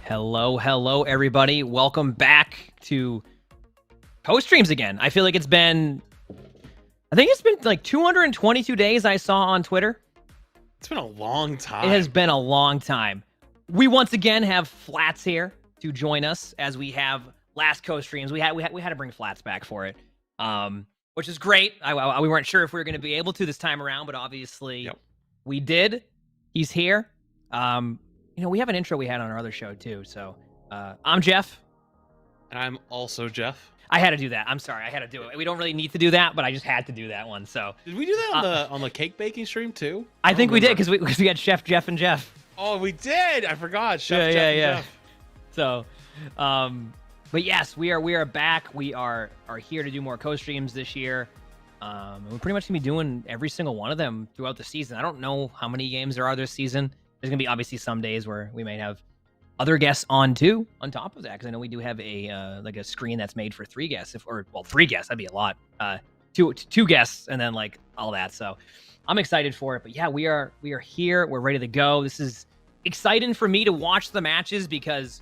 Hello, everybody. Welcome back to co-streams again. I feel like it's been like 222 days I saw on Twitter. It's been a long time. It has been a long time. We once again have Flats here to join us as we have last co-streams. We had to bring Flats back for it, which is great. We weren't sure if we were going to be able to this time around, but obviously we did. He's here. We have an intro we had on our other show too. So I'm Jeff. And I'm also Jeff. I had to do that. I'm sorry. I had to do it. We don't really need to do that, but I just had to do that one. So did we do that on the cake baking stream too? I think we did because we had Chef Jeff and Jeff. Oh, we did. I forgot. Chef Jeff and Jeff. So, but yes, we are back. We are here to do more co-streams this year. And we're pretty much gonna be doing every single one of them throughout the season. I don't know how many games there are this season. There's gonna be obviously some days where we may have other guests on too, on top of that, because I know we do have a like a screen that's made for 3 guests, 3 guests, that'd be a lot. Two guests, and then like all that. So I'm excited for it. But yeah, we are here. We're ready to go. This is exciting for me to watch the matches because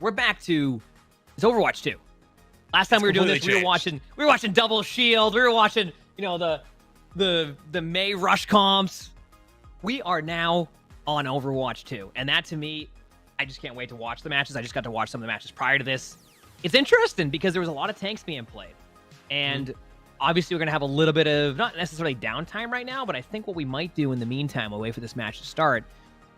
we're back to it's Overwatch 2. Last time we were doing this, we were watching Double Shield. We were watching, the May Rush comps. We are now on Overwatch 2, and that to me, I just can't wait to watch the matches. I just got to watch some of the matches prior to this. It's interesting because there was a lot of tanks being played. And obviously we're going to have a little bit of, not necessarily downtime right now, but I think what we might do in the meantime, while we wait for this match to start,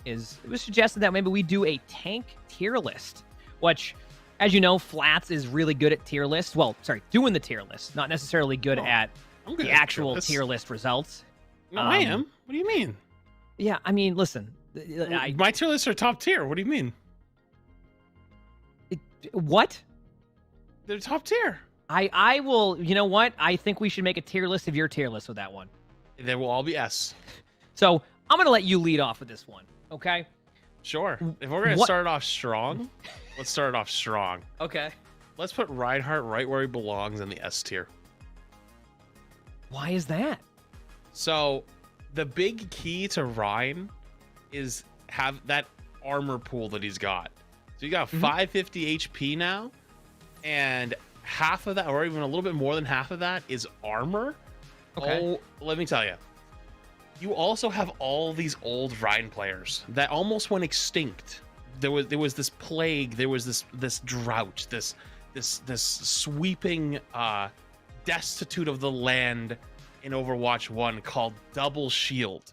is it was suggested that maybe we do a tank tier list, which, as you know, Flats is really good at tier lists. Well, sorry, doing the tier list, not necessarily good at the actual tier list results. No, I am. What do you mean? Yeah, I mean, listen. My tier lists are top tier. What do you mean? What? They're top tier. I will, you know what? I think we should make a tier list of your tier list with that one. They will all be S. So I'm going to let you lead off with this one, okay? Sure. If we're going to start it off strong, let's start it off strong. Okay. Let's put Reinhardt right where he belongs in the S tier. Why is that? So the big key to Rein is have that armor pool that he's got. So you got 550 HP now, and half of that, or even a little bit more than half of that, is armor. Okay. Oh, let me tell you. You also have all these old Rein players that almost went extinct. There was this plague, there was this drought, this sweeping destitute of the land in Overwatch 1 called Double Shield.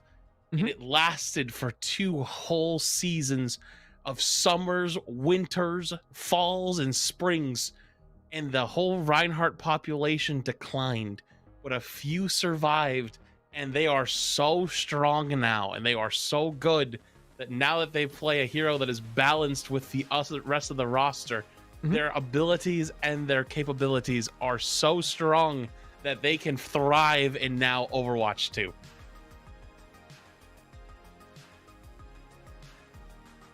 And it lasted for 2 whole seasons of summers, winters, falls, and springs. And the whole Reinhardt population declined, but a few survived. And they are so strong now, and they are so good that now that they play a hero that is balanced with the rest of the roster, their abilities and their capabilities are so strong that they can thrive in now Overwatch 2.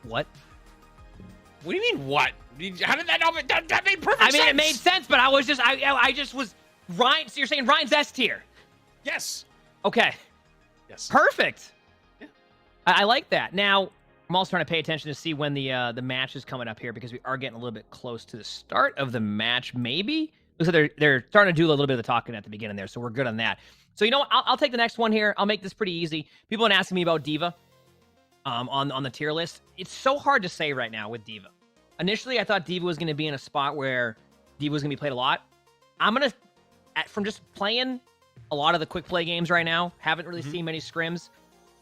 What? What do you mean, what? How did that not? That made perfect sense. I mean, it made sense, but I just was Ryan. So you're saying Ryan's S tier? Yes. Okay. Yes. Perfect. Yeah. I like that. Now, I'm also trying to pay attention to see when the match is coming up here because we are getting a little bit close to the start of the match. Maybe looks like they're starting to do a little bit of the talking at the beginning there, so we're good on that. So you know what? I'll take the next one here. I'll make this pretty easy. People have been asking me about D.Va. On the tier list. It's so hard to say right now with D.Va. Initially, I thought D.Va was going to be in a spot where D.Va was going to be played a lot. I'm going to, from just playing a lot of the quick play games right now, haven't really seen many scrims,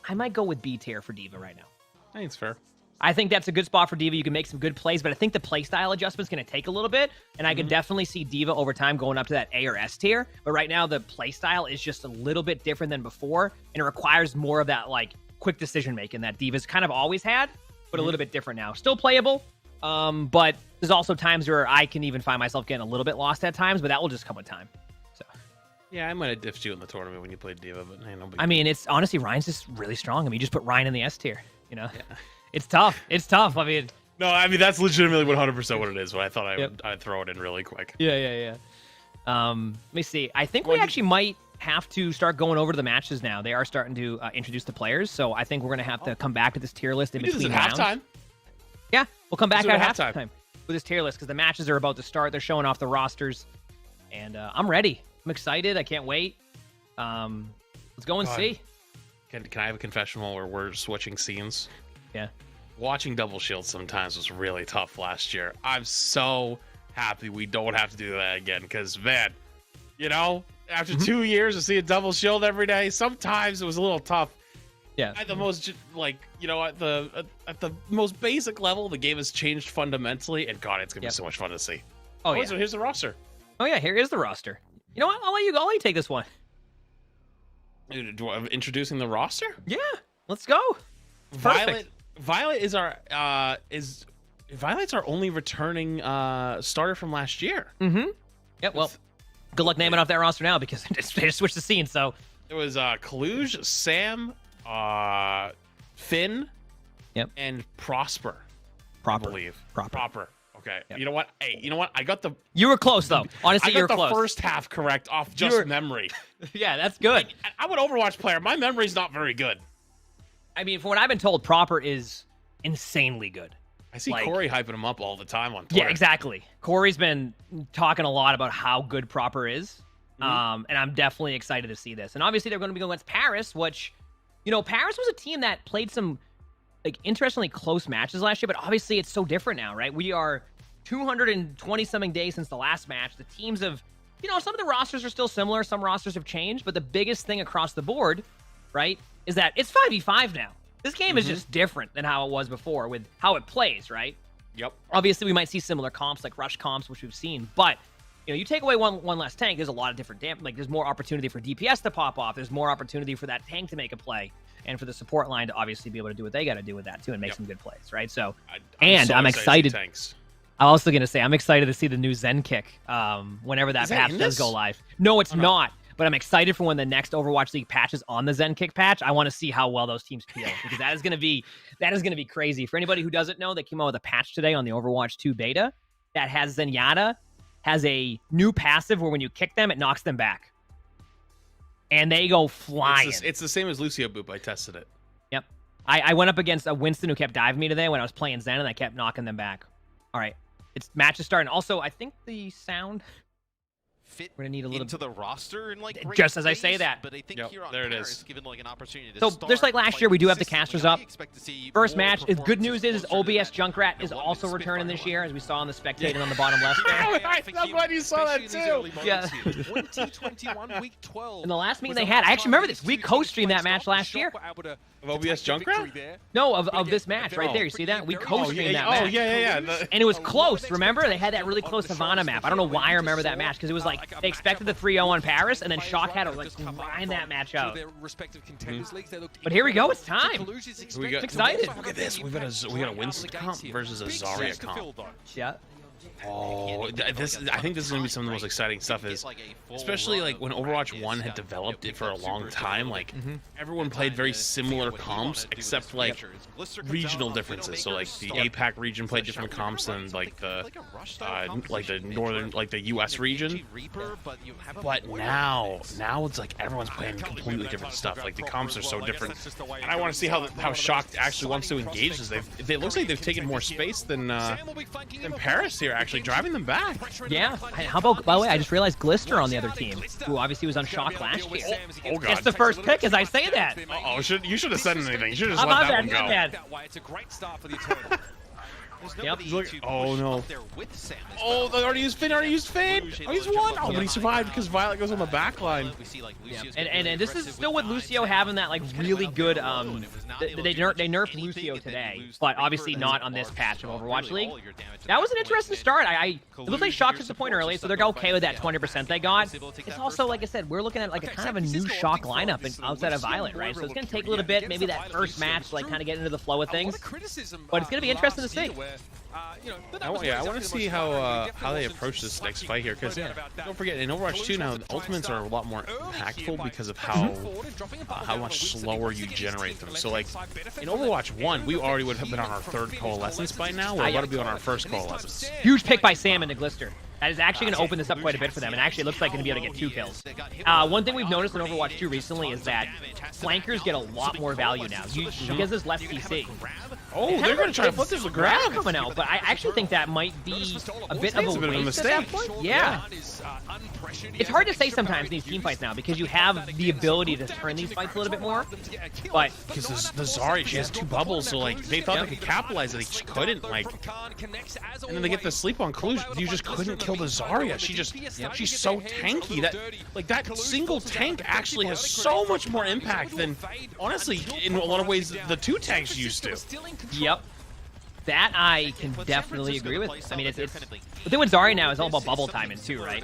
I might go with B tier for D.Va right now. I think it's fair. I think that's a good spot for D.Va. You can make some good plays, but I think the playstyle adjustment's going to take a little bit, and I can definitely see D.Va over time going up to that A or S tier, but right now the playstyle is just a little bit different than before, and it requires more of that, like, quick decision making that D.Va's kind of always had, but a little bit different now. Still playable, but there's also times where I can even find myself getting a little bit lost at times, but that will just come with time. So yeah, I might have diffed you in the tournament when you played D.Va, but hey, no big I mean, it's honestly Ryan's just really strong. I mean, you just put Ryan in the S tier, It's tough. It's tough. I mean, that's legitimately 100% what it is, but I thought I'd throw it in really quick. Yeah. Let me see. I think we actually might have to start going over to the matches now. They are starting to introduce the players, so I think we're going to have to come back to this tier list in between rounds. Halftime. Yeah, We'll come back Let's at do it at halftime with this tier list because the matches are about to start. They're showing off the rosters, and I'm ready. I'm excited. I can't wait. Let's go and see. Can I have a confession while we're switching scenes? Yeah. Watching Double Shield sometimes was really tough last year. I'm so happy we don't have to do that again because, man, you know, after 2 years of seeing Double Shield every day, sometimes it was a little tough. Yeah. At the most, like, you know, at the most basic level, the game has changed fundamentally, and God, it's gonna be so much fun to see. Oh yeah. So here's the roster. Oh yeah, here is the roster. You know what? I'll let you take this one. Introducing the roster? Yeah, let's go. Violet is our Violet's our only returning starter from last year. Yep. Well, good luck naming off that roster now because they just switched the scene. So it was Kaluj, Sam, Finn, and Prosper. I believe. Proper. Okay. Yep. You know what? Hey, you know what? I got the. You were close though. Honestly, you were close. I got the first half correct off just memory. Yeah, that's good. I'm an Overwatch player. My memory's not very good. I mean, from what I've been told, Proper is insanely good. I see Corey hyping him up all the time on Twitter. Yeah, exactly. Corey's been talking a lot about how good Proper is. And I'm definitely excited to see this. And obviously, they're going to be going against Paris, which, you know, Paris was a team that played some, like, interestingly close matches last year, but obviously it's so different now, right? We are 220-something days since the last match. The teams have, you know, some of the rosters are still similar. Some rosters have changed, but the biggest thing across the board, right, is that it's 5v5 now. This game is just different than how it was before with how it plays, right? Yep. Obviously, we might see similar comps like rush comps, which we've seen, but you know, you take away one less tank, there's a lot of different there's more opportunity for DPS to pop off. There's more opportunity for that tank to make a play, and for the support line to obviously be able to do what they got to do with that too and make some good plays, right? So, I'm excited. I'm also gonna say I'm excited to see the new Zen kick whenever that patch does go live. No, it's not. But I'm excited for when the next Overwatch League patch is on the Zen kick patch. I want to see how well those teams peel because that is gonna be crazy. For anybody who doesn't know, they came out with a patch today on the Overwatch 2 beta that has Zenyatta has a new passive where when you kick them, it knocks them back, and they go flying. It's the same as Lucio Boop. I tested it. Yep. I went up against a Winston who kept diving me today when I was playing Zen, and I kept knocking them back. All right, it's match is starting. Also, I think the sound. We're gonna need a little into the roster in like just as I say that. But I think here on there it Paris, is. given like an opportunity to so start just like last year, we do have the casters up. See First match is good news is OBS Junkrat is also returning this year, as we saw on the spectating on the bottom left there. I'm glad you saw that too. Yeah. 2021 week 12. In the last meeting they had, I actually remember this. We co-streamed that match last year. Of OBS Junkrat? No, of this match right there. You see that? We co-streamed that match. Oh yeah. And it was close. Remember, they had that really close Havana map. I don't know why I remember that match because it was like they expected the 3-0 on Paris, and then Shock had to like grind that match out. But here we go. It's time. It's excited. Look at this. We got a Winston comp versus a Zarya comp. Yeah. Oh, I think this is gonna be some of the most exciting stuff. Is especially like when Overwatch 1 had developed it for a long time. Like everyone played very similar comps, except like regional differences. So like the APAC region played different comps than like the northern, like the US region. But now it's like everyone's playing completely different stuff. Like the comps are so different, and I want to see how Shocked actually wants to engage this. It looks like they've taken more space than Paris here. Actually driving them back. Yeah. How about, by the way, I just realized Glister on the other team, who obviously was on Shock last year. Oh God. It's the first pick as I say that. Oh, you should have said anything. You should have just let that one go. It's a great start for the tournament. Yep. Oh no. Oh, they already used Finn. Oh, he's one. Oh, but he survived because Violet goes on the back line. Yeah. And this is still with Lucio having that like really good they nerfed Lucio today, but obviously not on this patch of Overwatch League. That was an interesting start. It looked like Shock took the point early, so they're okay with that 20% they got. It's also, like I said, we're looking at like a kind of a new Shock lineup outside of Violet, right? So it's gonna take a little bit, maybe that first match, like kind of get into the flow of things. But it's gonna be interesting to see. I want to see how they approach this next fight here, because don't forget in Overwatch 2 now ultimates are a lot more impactful because of how much slower you generate them. So like in Overwatch 1, we already would have been on our third coalescence by now. We're about to be on our first coalescence. Huge pick by Sam into Glister. That is actually going to open this up quite a bit for them, and actually it looks like going to be able to get 2 kills. One thing we've noticed in Overwatch 2 recently is that flankers get a lot more value now. Because this left CC, Oh, they're going to try to flip this with grab. coming out, but I actually think that might be a bit of a waste at that point. Yeah. It's hard to say sometimes in these team fights now because you have the ability to turn these fights a little bit more. But because the Zarya, she has 2 bubbles, so like they thought they could capitalize it, they just couldn't. Like, and then they get the sleep on Cluj. You just couldn't kill the Zarya. She's so tanky that single tank actually has so much more impact than honestly in a lot of ways the 2 tanks used to. Yep. That I can definitely agree with. I mean, it's the thing with Zarya now is all about bubble timing too, right?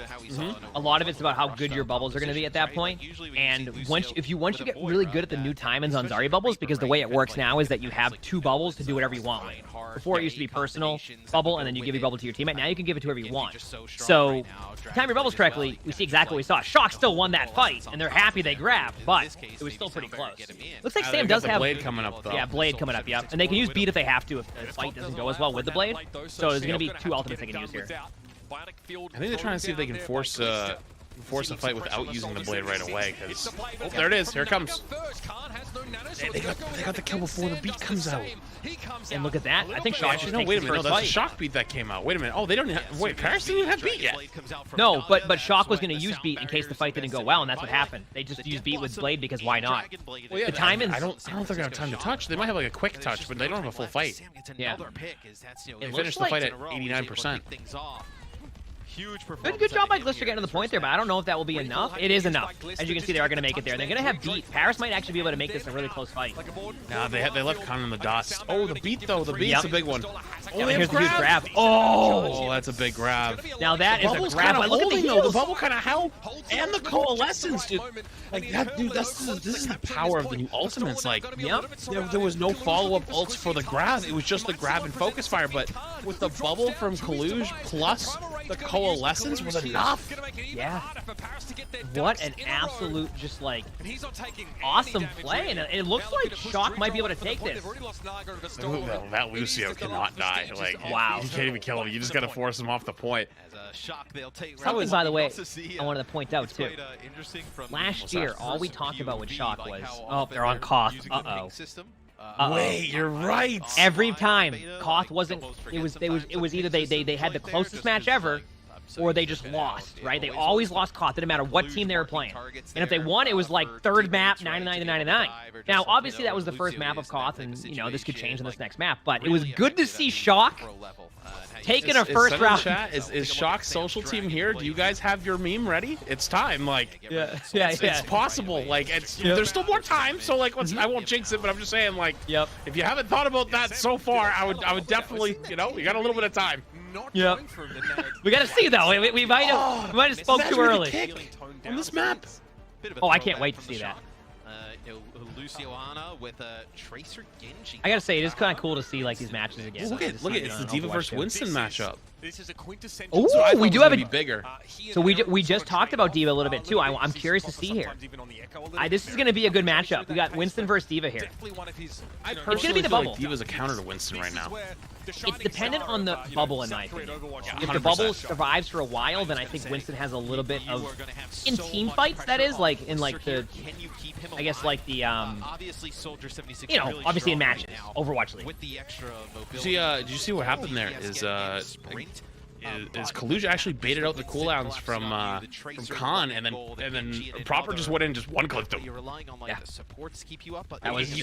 A lot of it's about how good your bubbles are going to be at that point. And once you get really good at the new timings on Zarya bubbles, because the way it works now is that you have 2 bubbles to do whatever you want with. Before it used to be personal bubble, and then you give your bubble to your teammate. Now you can give it to whoever you want. So, time your bubbles correctly, we see exactly what we saw. Shock still won that fight, and they're happy they grabbed, but it was still pretty close. Looks like Sam does have Blade coming up though. Yeah, Blade coming up. Yep, and they can use beat if they have to if the fight doesn't go as well with the Blade. So there's going to be 2 ultimates they can use here. I think they're trying to see if they can force a fight without using the Blade right away. Because there it is. Here it comes. They got the kill before the beat comes out. And look at that. I think Shock no, wait a minute. No, that's a Shock beat that came out. Wait a minute. Oh, they don't have... Wait, Paris didn't even have beat yet. No, but Shock was going to use beat in case the fight didn't go well, and that's what happened. They just used beat with Blade because why not? Well, yeah, the timing... I don't think they're going to have time to touch. They might have like a quick touch, but they don't have a full fight. Yeah. They finished the fight at 89%. Good job by Glister getting to the point there, but I don't know if that will be enough. It is enough. As you can see, they are going to make it there. They're going to have beat. Paris might actually be able to make this a really close fight. Nah, they left Khan in the dust. Oh, the beat though. The beat's a big one. Oh, here's the huge grab. Oh, that's a big grab. Now that is a grab. But look at the heels. The bubble kind of helped, and the coalescence, dude. Like that, dude. This is the power of the new ultimates. Like, there was no follow-up ults for the grab. It was just the grab and focus fire. But with the bubble from Kaluj plus the coalescence was enough. Yeah. What an absolute, just like, awesome play. And it looks like Shock might be able to take this. That Lucio cannot die. Like, wow. You can't even kill him. You just got to force him off the point. Something, by the way, I wanted to point out, too. Last year, all we talked about with Shock was, oh, they're on Koth. Uh-oh. Wait, you're right. Every time Koth wasn't, it was either they had the closest match ever, or they just lost, right? They always lost Koth, didn't matter what team they were playing. And if they won, it was like 3rd map, 99 to 99. Now, obviously, that was the first map of Koth, and, you know, this could change in this next map, but it was good to see Shock taking a first round. Chat, is Shock's social team here? Do you guys have your meme ready? It's time. Like, it's possible. Like, there's still more time, so like, I won't jinx it, but I'm just saying, like, if you haven't thought about that so far, I would definitely, you know, you got a little bit of time. Yep. We got to see though. We might have spoke too early on this map. Oh, I can't wait to see that. I gotta say, it is kind of cool to see like these matches again. Look at it's the D.Va versus Winston matchup. This is a quintessential. Oh, we do have a bigger. So we just talked about D.Va a little bit too. I'm curious to see here. This is gonna be a good matchup. We got Winston versus D.Va here. I personally feel like D.Va's a counter to Winston right now. It's dependent on the bubble, in my opinion. If the bubble survives for a while, then I think Winston has a little bit of, in team fights, that is, like in like the, I guess like the you know, obviously in matches, Overwatch League. Did you see what happened there? Is Kaluja actually baited out the cooldowns from Khan, and then Proper just went in and just one-clicked him. Yeah.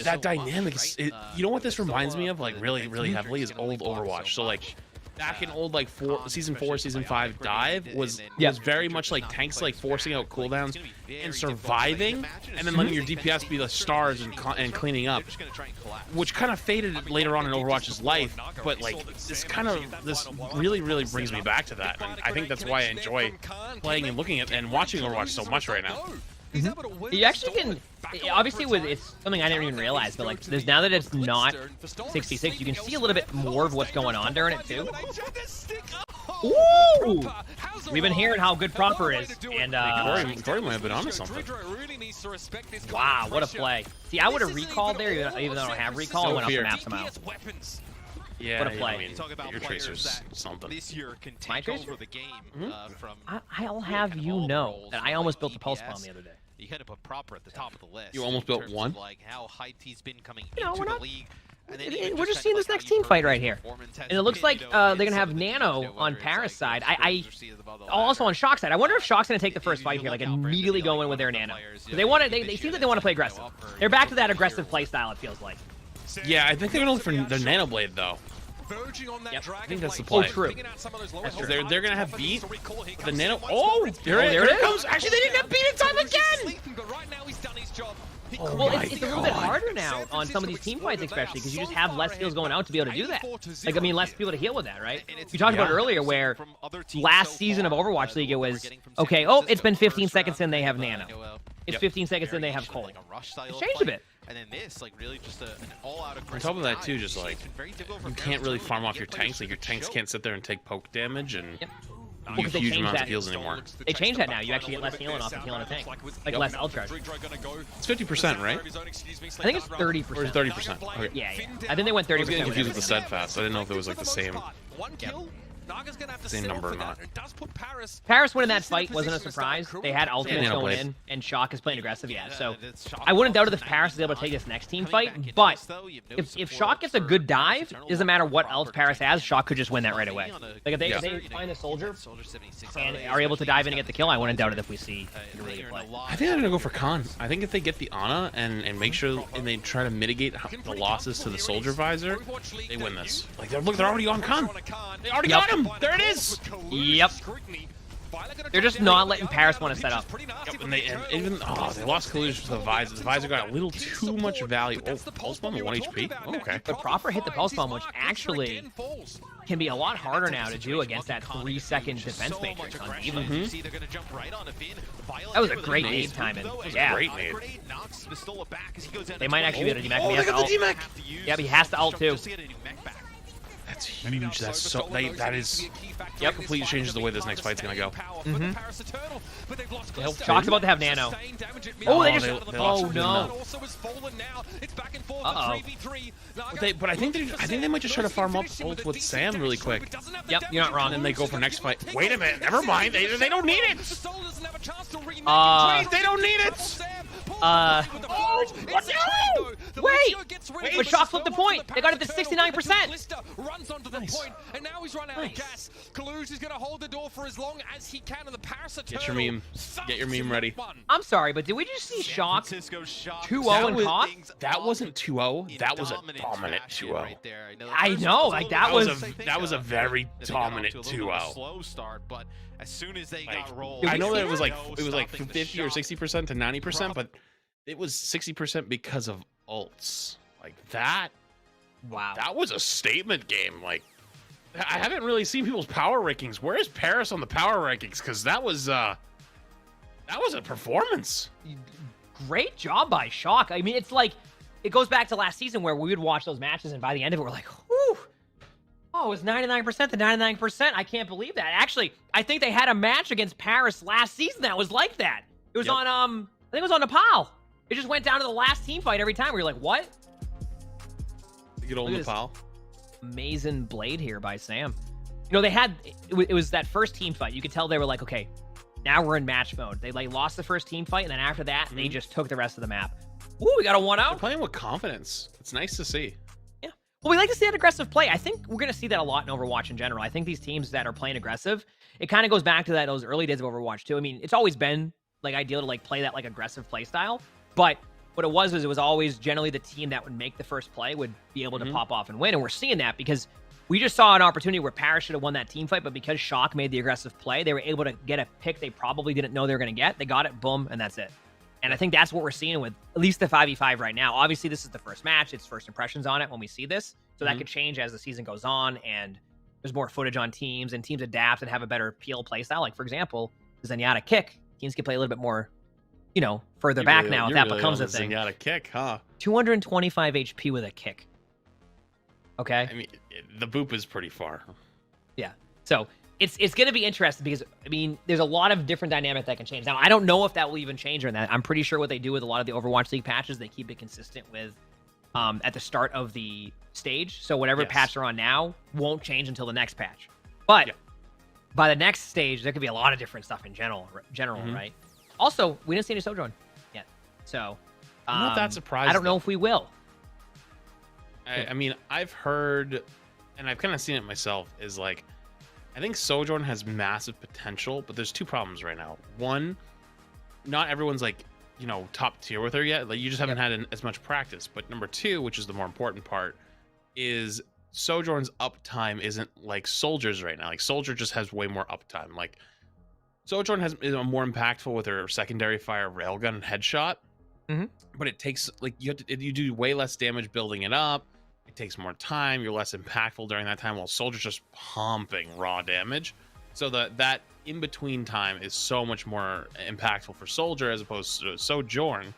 That dynamic. You know what this reminds me of, like really heavily, is old Overwatch. So like back in old like season 4, season 5 dive was very much like tanks like forcing out cooldowns and surviving, and then letting your DPS be the stars and cleaning up, which kind of faded later on in Overwatch's life. But like this really brings me back to that, and I think that's why I enjoy playing and looking at and watching Overwatch so much right now. You actually can, obviously it's something I didn't even realize, but like now that it's not 66, you can see a little bit more of what's going on during it too. Ooh! We've been hearing how good Proper is, and Corey might have been onto something. Wow, what a play. See, I would have recalled there, even though I don't have recall, and went up and mapped them out. Yeah, what a play. I mean, your Tracer's something. My Tracer? I'll have you know that I almost built a pulse bomb the other day. You had to put Proper at the top of the list. You almost built one? Like how hyped he's been coming into the league. we're just seeing this next team fight right here. And it looks like they're going to have Nano on Paris' side. Also on Shock's side. I wonder if Shock's going to take the first fight here, like immediately go in with their Nano. They seem like they want to play aggressive. They're back to that aggressive play style, it feels like. Yeah, I think they're going to look for their Nano Blade, though. Yep. I think that's the play. Oh, true. That's true. They're going to have beat the Nano. Oh, there it comes. Actually, they didn't have beat in time again. Oh, well, it's a little bit harder now on some of these team fights, especially because you just have less skills going out to be able to do that. Like, I mean, less people to heal with that, right? You talked about it earlier where last season of Overwatch League, it was, okay, oh, it's been 15 seconds and they have Nano. It's 15 seconds and they have Cold. It's changed a bit. And then this, like, really just an all-out aggressive. On top of that, too, just like you can't really farm off your tanks. Like your tanks can't sit there and take poke damage and do huge amounts of heals anymore. They changed that now. You actually get less healing off of healing a tank, like less ult charge. It's 50%, right? I think it's 30%. Or 30%. Okay. Yeah. I think they went 30%. I was getting confused with the steadfast. I didn't know if it was like the same. Same number or not. Paris winning that fight wasn't a surprise. They had ultimates going in, and Shock is playing aggressive, yeah. So I wouldn't doubt it if Paris is able to take this next team fight, but if Shock gets a good dive, it doesn't matter what else Paris has, Shock could just win that right away. Like if they find a soldier and are able to dive in and get the kill, I wouldn't doubt it if we see a really good play. I think they're gonna go for Khan. I think if they get the Ana and make sure and they try to mitigate the losses to the soldier visor, they win this. Like look, they're already on Khan. They already got him. There it is! Yep. They're just not letting Paris want to set up. Yep, and they lost collision to the visor. The visor got a little too much value. Oh, pulse bomb at 1 HP? Oh, okay. The proper hit the pulse bomb, which actually can be a lot harder now to do against that 3-second defense matrix on Diva. That was a great nade timing. Yeah. Great nade. They might actually be able to DMAC. Oh, they got the DMAC! Yeah, but he has to ult too. That's huge. That's so. That is. Yep. Completely changes the way this next fight's gonna go. Shock's about to have Nano. Oh, they just. Oh no. Uh-oh. But I think they might just try to farm up ult with Sam really quick. Yep, you're not wrong. And they go for next fight. Wait a minute. Never mind. They don't need it. They don't need it. Wait! But Shock flipped the point. They got it to 69%. Runs onto the point, and now he's run out of gas. Kaluge is going to hold the door for as long as he can, and the Paris Get your meme. Get your meme ready. I'm sorry, but did we just see Shock 2-0 in COD? That wasn't 2-0. That was a dominant 2-0. I know, like that was a very dominant 2-0. Slow start, but as soon as they got rolled, I know that it was like 50 or 60% to 90%, but it was 60% because of ults. Like that. Wow. That was a statement game. Like, I haven't really seen people's power rankings. Where is Paris on the power rankings? Because that was a performance. Great job by Shock. I mean, it's like, it goes back to last season where we would watch those matches, and by the end of it, we're like, whew. Oh, it was 99% to 99%. I can't believe that. Actually, I think they had a match against Paris last season that was like that. It was on, I think it was on Nepal. It just went down to the last team fight every time. We were like, what? Good old Nepal. Amazing blade here by Sam. You know, they had, it was that first team fight. You could tell they were like, okay, now we're in match mode. They like lost the first team fight, and then after that, they just took the rest of the map. Ooh, we got a 1-out. They're playing with confidence. It's nice to see. Yeah. Well, we like to see that aggressive play. I think we're going to see that a lot in Overwatch in general. I think these teams that are playing aggressive, it kind of goes back to those early days of Overwatch too. I mean, it's always been like ideal to like play that like aggressive play style, but what it was always generally the team that would make the first play would be able to pop off and win. And we're seeing that because we just saw an opportunity where Paris should have won that team fight, but because Shock made the aggressive play, they were able to get a pick they probably didn't know they were going to get. They got it, boom, and that's it. And I think that's what we're seeing with at least the 5v5 right now. Obviously, this is the first match. It's first impressions on it when we see this. So that could change as the season goes on and there's more footage on teams and teams adapt and have a better PL play style. Like, for example, the Zenyatta kick. Teams can play a little bit more, you know, further back now if that becomes a thing. Zenyatta kick, huh? 225 HP with a kick. Okay? I mean, the boop is pretty far. Yeah. So it's going to be interesting because, I mean, there's a lot of different dynamic that can change. Now, I don't know if that will even change or not. I'm pretty sure what they do with a lot of the Overwatch League patches, they keep it consistent with at the start of the stage. So whatever patch they're on now won't change until the next patch. But by the next stage, there could be a lot of different stuff in general, right? Also, we didn't see any Sojourn yet. So I'm not that surprised. I don't know if we will. I mean, I've heard, and I've kind of seen it myself, is like, I think Sojourn has massive potential, but there's two problems right now. One, not everyone's like, you know, top tier with her yet. Like, you just haven't had as much practice. But number two, which is the more important part, is Sojourn's uptime isn't like Soldier's right now. Like, Soldier just has way more uptime. Like, Sojourn is more impactful with her secondary fire, railgun, and headshot. But it takes, like, you do way less damage building it up. It takes more time. You're less impactful during that time, while Soldier's just pumping raw damage. So that in between time is so much more impactful for Soldier as opposed to Sojourn.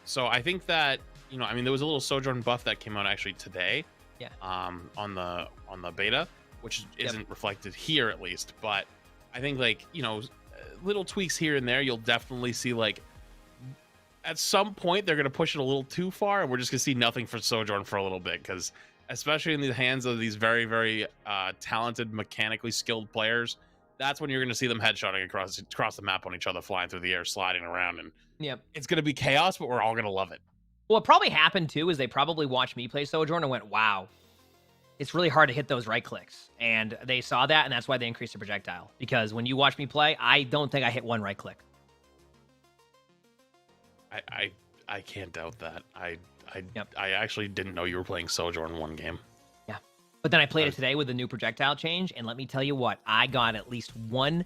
So I think that, you know, I mean, there was a little Sojourn buff that came out actually today. On the beta, which isn't reflected here at least. But I think, like, you know, little tweaks here and there, you'll definitely see, like, at some point they're going to push it a little too far, and we're just going to see nothing for Sojourn for a little bit, because especially in the hands of these very, very talented, mechanically skilled players, that's when you're going to see them headshotting across the map on each other, flying through the air, sliding around, and it's going to be chaos, but we're all going to love it. Well, what probably happened too is they probably watched me play Sojourn and went, wow, it's really hard to hit those right clicks. And they saw that, and that's why they increased the projectile. Because when you watch me play, I don't think I hit one right click. I can't doubt that. I actually didn't know you were playing Sojourn in one game. Yeah. But then I played it today with the new projectile change, and let me tell you what, I got at least one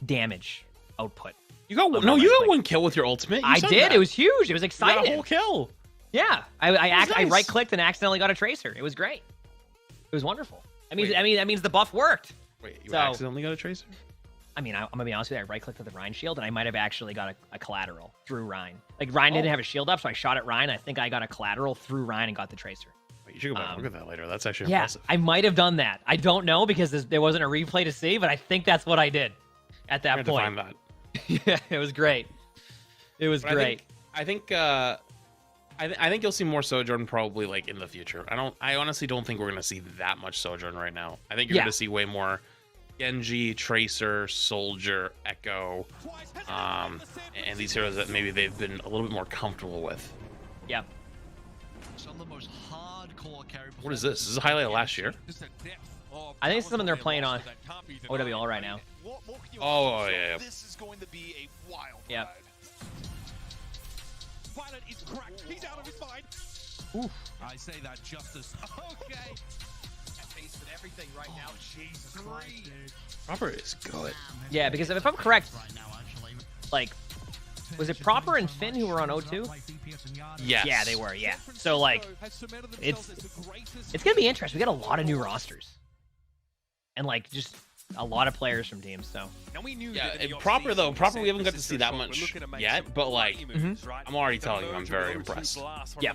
damage output. You got one kill with your ultimate. I did. That. It was huge. It was exciting. You got a whole kill. Yeah. I right clicked and accidentally got a tracer. It was great. It was wonderful. I mean, that means the buff worked. Wait, you accidentally got a tracer? I mean, I'm gonna be honest with you. I right clicked with the Rhine shield, and I might have actually got a collateral through Rhine. Like, Rhine didn't have a shield up, so I shot at Rhine. I think I got a collateral through Rhine and got the tracer. Wait, you should go back and look at that later. That's actually impressive. I might have done that. I don't know, because there wasn't a replay to see, but I think that's what I did at that point. Find that. Yeah, it was great. It was great. I think you'll see more Sojourn probably, like, in the future. I honestly don't think we're gonna see that much Sojourn right now. I think you're gonna see way more Genji, Tracer, Soldier, Echo, and these heroes that maybe they've been a little bit more comfortable with. Yeah. What is this? Is this a highlight of last year? I think it's something they're playing on OWL right now. Oh, yeah. This is going to be a wild ride. Violet is cracked. He's out of his mind. Oof. I say that justice. Okay. With everything right now. Jesus Christ, dude. Proper is good. Yeah, because if I'm correct, like, was it Proper and Finn who were on O2? Yes. Yeah, they were, yeah. So, like, it's going to be interesting. We got a lot of new rosters. And, like, just a lot of players from teams, so. Proper, though. Proper, we haven't got to see that much yet, but, like, I'm already telling you, I'm very impressed. Yeah.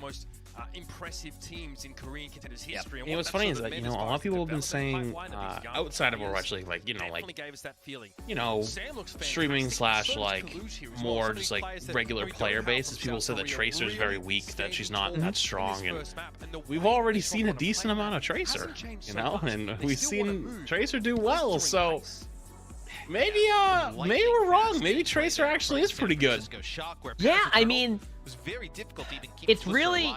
Impressive teams in Korean contenders history. You know what's funny is that, you know, a lot of people have been saying outside of Overwatch League, like, you know, like, you know, streaming / like more just like regular player basis, people said that Tracer's very weak, that she's not that strong, and we've already seen a decent amount of Tracer, you know, and we've seen Tracer do well, so maybe we're wrong. Maybe Tracer actually is pretty good. Yeah, I mean, it's really,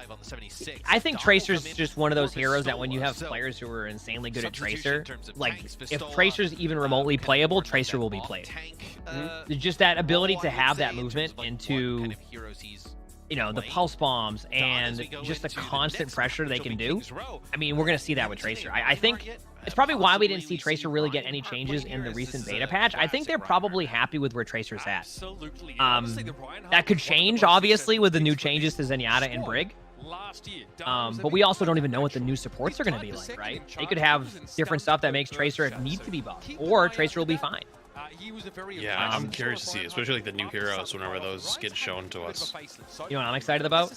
I think Tracer's just one of those heroes that when you have players who are insanely good at Tracer, like, if Tracer's even remotely playable, Tracer will be played. Just that ability to have that movement into, you know, the pulse bombs and just the constant pressure they can do. I mean, we're going to see that with Tracer. I think it's probably why we didn't see Tracer really get any changes in the recent beta patch. I think they're probably happy with where Tracer's at. That could change, obviously, with the new changes to Zenyatta and Brig. But we also don't even know what the new supports are going to be like, right? They could have different stuff that makes Tracer need to be buffed, or Tracer will be fine. Yeah, I'm curious to see, especially like the new heroes whenever those get shown to us. You know what I'm excited about?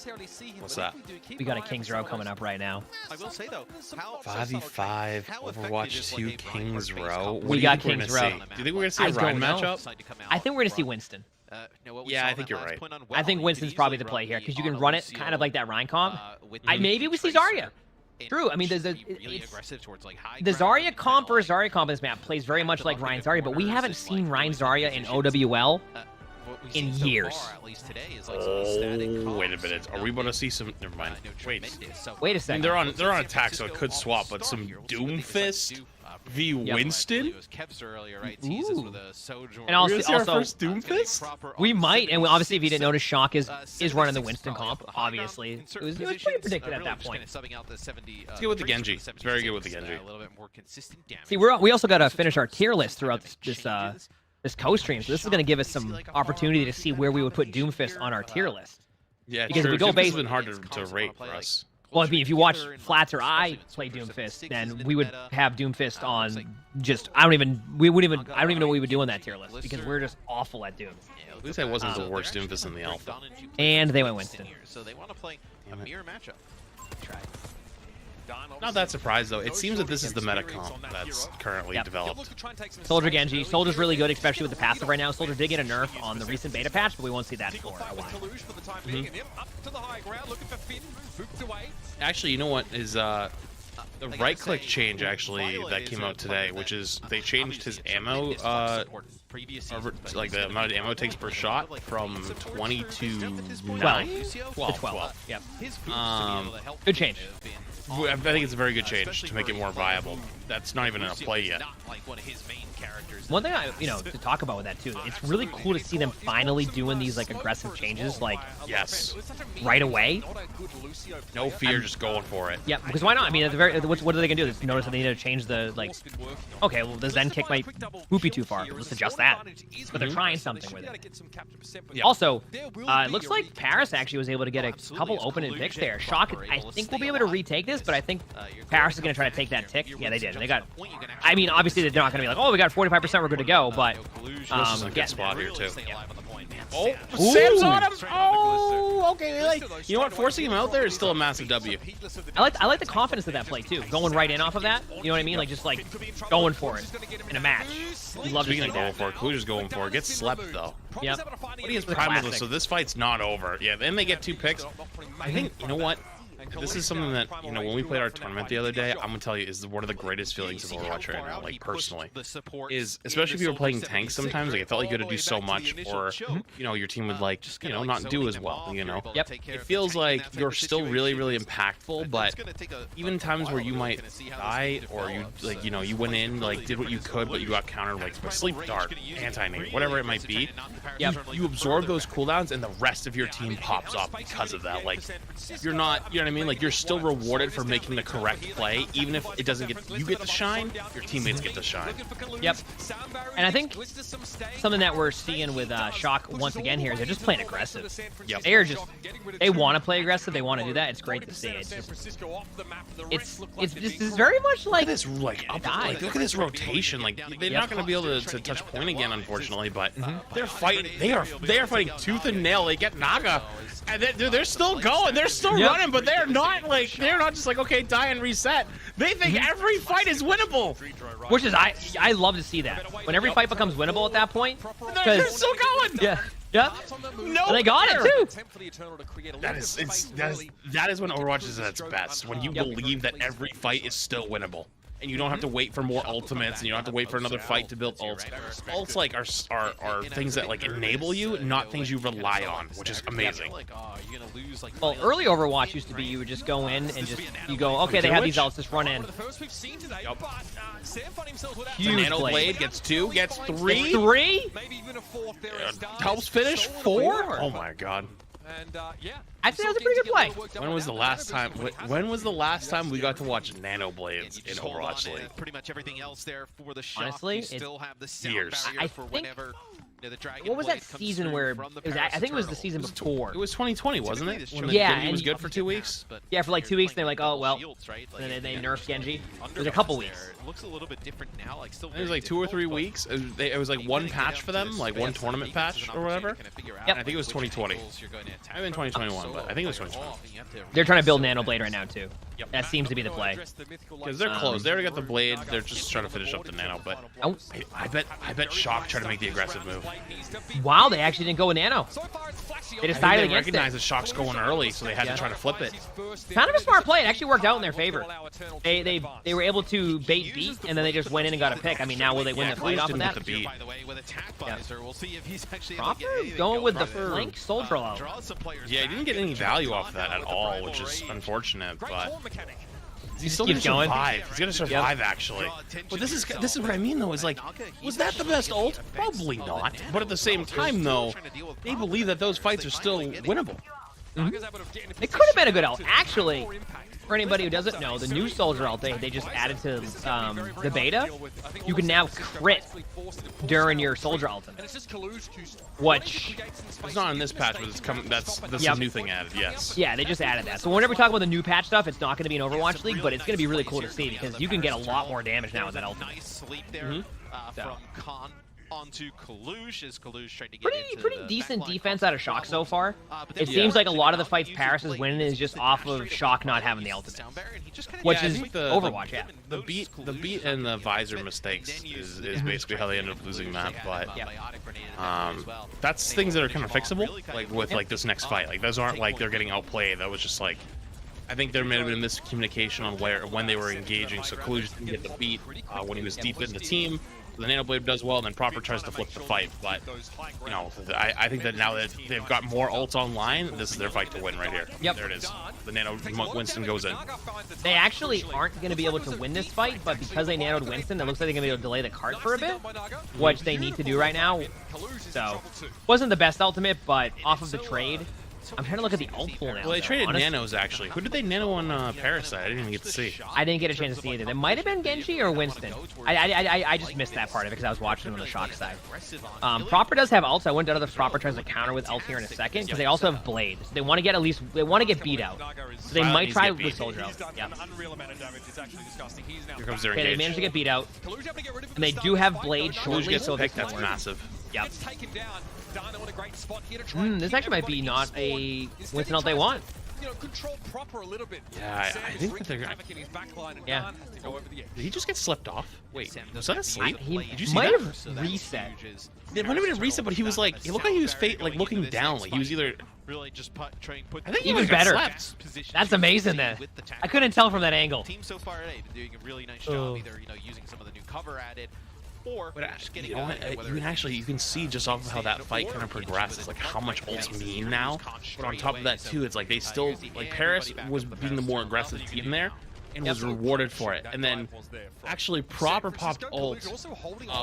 What's that? We got a King's Row coming up right now. I will say though, 5v5 Overwatch 2 King's Row. We got King's Row. Do you think we're gonna see a Ryan matchup? I think we're gonna see Winston. Yeah, I think you're right. I think Winston's probably the play here because you can run it kind of like that Rhine comp. Maybe we see Zarya. True. I mean, the Zarya comp or Zarya comp in this map plays very much like Ryan Zarya, but we haven't seen Ryan Zarya in OWL in years. Oh, wait a minute. Are we going to see some? Never mind. Wait. Wait a I second. mean, they're on attack, so it could swap, but some Doomfist v Winston. Ooh. And We're gonna see our also first Doomfist. we might, and obviously, if you didn't notice, Shock is running the Winston comp. Obviously, it was pretty predicted at that point. It's good with the Genji. It's very good with the Genji. See, we also got to finish our tier list throughout this co-stream, so this is going to give us some opportunity to see where we would put Doomfist on our tier list. Yeah, Because if we go Doomfist based- has been hard to rate for us. Well, I mean, if you watch Flats or I play Doomfist, then we would have Doomfist on just I don't even know what we would do on that tier list because we're just awful at Doom. At least I wasn't the worst Doomfist in the alpha. And they went Winston. So they want to play a mirror matchup. Not that surprised though. It seems that this is the meta comp that's currently developed. Soldier Genji. Soldier's really good, especially with the passive right now. Soldier did get a nerf on the recent beta patch, but we won't see that for a while. Actually, you know what is the right-click change actually that came out today, which is they changed his ammo, like the amount of ammo it takes per shot from 20 to 9. 12. Yep. Good change. I think it's a very good change to make it more viable. That's not even in a play yet. One thing to talk about with that too, it's really cool to see them finally doing these like aggressive changes, like right away. No fear, just going for it. Yeah, because why not? I mean, at the very, what are they gonna do? Just notice that they need to change the like. Okay, well, the Zen kick might whoopy too far. Let's adjust that. But they're trying something with it. Also, it looks like Paris actually was able to get a couple open and picks there. Shock, I think we'll be able to retake this, but I think Paris is gonna try to take that tick. Yeah, they did. They got. I mean, obviously they're not gonna be like, oh, we got 45%, we're good to go. But this is a good spot here too. Yeah. Oh, Sam's on him! Oh, okay. Like, you know what? Forcing him out there is still a massive W. I like the confidence of that play too. Going right in off of that. You know what I mean? Like just like going for it in a match. You love to see going that. for it. Kaluja's going for it. Gets slept though. Yep. But he has primal, so this fight's not over. Yeah, then they get 2 picks. I think, you know what? This is something that, you know, when we played our tournament the other day, I'm gonna tell you is one of the greatest feelings of Overwatch right now, like personally, is especially if you were playing tanks sometimes, like it felt like you had to do so much, or you know, your team would like, you know, not do as well, you know. Yep. It feels like you're still really, really impactful, but even times where you might die, or you like, you know, you went in, like did what you could, but you got countered like sleep dart, anti-nade, whatever it might be. You absorb those cooldowns, and the rest of your team pops up because of that. Like you're not, you know what I mean? Like you're still rewarded for making the correct play, even if it doesn't get you get the shine, your teammates get the shine. Yep. And I think something that we're seeing with Shock once again here is they're just playing aggressive. Yep. They want to play aggressive. They want to do that. It's great to see. It's just very much like this like look at this rotation. Like they're not going to be able to touch point again, unfortunately. But they're fighting. They are fighting tooth and nail. They get Naga, and they're still going. They're still running, but they're not just like okay, die and reset. They think every fight is winnable. Which is I love to see that when every fight becomes winnable at that point. They're still going. Yeah. Yep. No, and they got it too. That is when Overwatch is at its best. When you believe that every fight is still winnable, and you don't have to wait for more ultimates, and you don't have to wait for another fight to build ults. Ults like are things that like enable you, not things you rely on, which is amazing. Well, early Overwatch used to be you would just go in and just you go, okay, they have these ults, just run in. Huge Nano Blade gets 2, gets 3. 3? Helps finish 4. Oh my god. And I'd say that was a pretty good play. When was the last time? When was the last time we got to watch Nano Blades in Overwatch League? Pretty much everything else there for the shot. Honestly, you still have the years. I think. What was that season where it was? I think it was the season before. It was 2020, wasn't it? When Genji was good for 2 weeks. Yeah, for like 2 weeks, they're like, oh well, and then they nerfed Genji. It was a couple weeks. It looks a little bit different now, like still. It was like 2 or 3 weeks. It was like one patch for them, like one tournament patch or whatever. Yep. I think it was 2020. I mean 2021, but I think it was 2020. They're trying to build Nano Blade right now too. That seems to be the play. Because they're close. They already got the blade. They're just trying to finish up the Nano. But I bet Shock tried to make the aggressive move. Wow, they actually didn't go with Nano. They decided They against recognized it. the shock's going early, so they had to try to flip it. Kind of a smart play. It actually worked out in their favor. They were able to bait beat, and then they just went in and got a pick. I mean, now will they win the fight off of that? The beat. Proper going with the flank soldier out. Yeah, he didn't get any value off of that at all, which is unfortunate, but he's still gonna Keeps going. survive. He's gonna survive, actually. But this is what I mean, though, is like, was that the best ult? Probably not. But at the same time, though, they believe that those fights are still winnable. It could have been a good ult. Actually, for anybody who doesn't know, the new soldier ult they just added to the beta, you can now crit during your soldier ultimate. Which It's not in this patch, but it's coming. That's a new thing added. Yes. yeah, they just added that. So whenever we talk about the new patch stuff, it's not going to be in Overwatch League, but it's going to be really cool to see because you can get a lot more damage now with that ultimate. Nice sleep there from Khan onto Kalush as Kalush trying to get Pretty decent defense out of Shock so far. It seems like a lot of the fights Paris is winning is just off of Shock not having the ultimate, which is Overwatch. Yeah, the beat and the visor mistakes is basically how they ended up losing that. But that's things that are kind of fixable, like with like this next fight. Like those aren't like they're getting outplayed. That was just like, I think there may have been miscommunication on when they were engaging. So Kalush didn't get the beat when he was deep in the team. The Nano Blade does well, and then Proper tries to flip the fight. But, you know, I think that now that they've got more ults online, this is their fight to win right here. Yep. There it is. The Nano Winston goes in. they actually aren't going to be able to win this fight, but because they nanoed Winston, it looks like they're going to be able to delay the cart for a bit, which they need to do right now. So, wasn't the best ultimate, but off of the trade, I'm trying to look at the ult pool now. Well, they traded honestly. nanos, actually. Who did they nano on Parasite? I didn't even get to see. I didn't get a chance to see either. It might have been Genji or Winston. I just missed that part of it because I was watching on the Shock side. Proper does have ults. I went down to the Proper tries to counter with ult here in a second because they also have Blade. So they want to get they want to get beat out. So they might try with Soldier ult. Yeah. Here comes their Okay, they engage. managed to get beat out. And they do have Blade Kalush shortly, gets so picked. that's That's massive. Yep. This actually might be not a Winston ult they want. Control Proper a little bit. Yeah, I think that they're gonna. Yeah. Did he just get slept off? Wait, was that a sleep? He Did you see might that? have reset. It might have been a reset, but he was like, he looked like he was like looking down. Like he was either. really just trying put I think he Even was got better. slept. That's amazing then. I couldn't tell from that angle. Team so far today doing a really nice job, either using some of the new cover added, or But just getting you know what? You can see just off of how that fight kind of progresses, like how much ults mean now. But on top of that too, it's like they still like Paris was being the more aggressive team there and was rewarded for it. And then actually Proper popped ult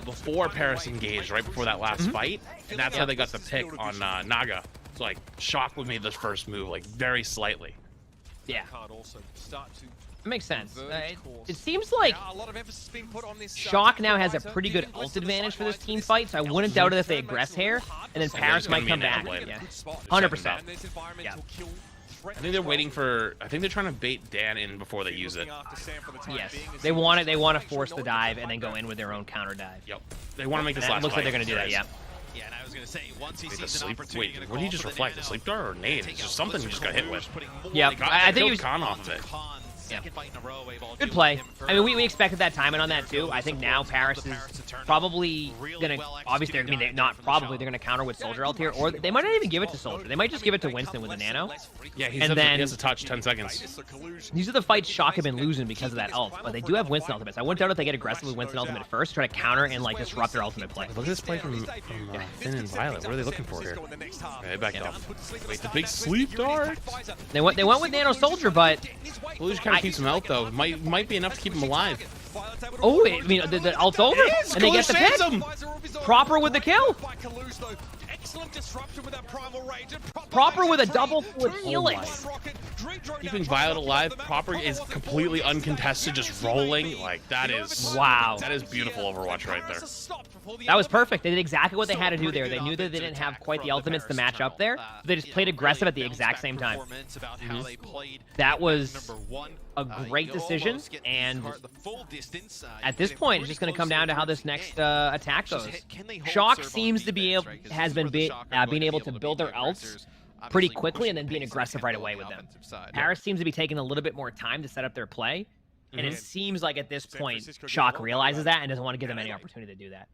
before Paris engaged, right before that last fight, and that's how they got the pick on Naga. So like Shock would made this first move like very slightly. Yeah. That makes sense. It seems like Shock now has a pretty good ult advantage for this team fight, so I wouldn't doubt it if they aggress here, and then Paris might come back. Yeah. 100%. Yeah. I think they're waiting for. I think they're trying to bait Dan in before they use it. Yes. They want it. They want to force the dive and then go in with their own counter dive. Yep. They want to make this And it last looks like fight. they're going to do that. Yeah. Yeah, and I was gonna say once he Wait, sees the an sleep. opportunity. Wait, what did he just reflect? The sleep dart or nade? It's just something he just got hit with. Yep. I think he was. Khan off of it. Yeah. Good play. I mean, we expected that timing on that too. I think now Paris is probably gonna. Obviously, they're not probably. They're gonna counter with Soldier ult here, or they might not even give it to Soldier. They might just give it to Winston with a nano. Yeah, he And then- has to touch 10 seconds. These are the fights Shock have been losing because of that ult, but they do have Winston ultimates. I wouldn't doubt if they get aggressive with Winston ultimate first, try to counter and like disrupt their ultimate play. Look at this play from Finn and Violet. What are they looking for here? Okay, backed off. Wait, the big sleep dart? They went with Nano Soldier, but Kalush kind of keeps him out though. Might be enough to keep him alive. oh, I mean the ult's over, and they get the pick. him. Proper with the kill. Proper with a double with Helix. Keeping Violet alive. Proper is completely uncontested, just rolling. Like that is Wow. That is beautiful Overwatch right there. That was perfect. They did exactly what they had to do there. They knew that they didn't have quite the ultimates to match up there. So they just played aggressive at the exact same time. That was a great decision, and at this point, it's just going to come down to how this next attack goes. Shock seems to be being able to build their ults pretty quickly and then being aggressive right away with them. Paris seems to be taking a little bit more time to set up their play. And it seems like at this point, Shock realizes that and doesn't want to give them any opportunity to do that.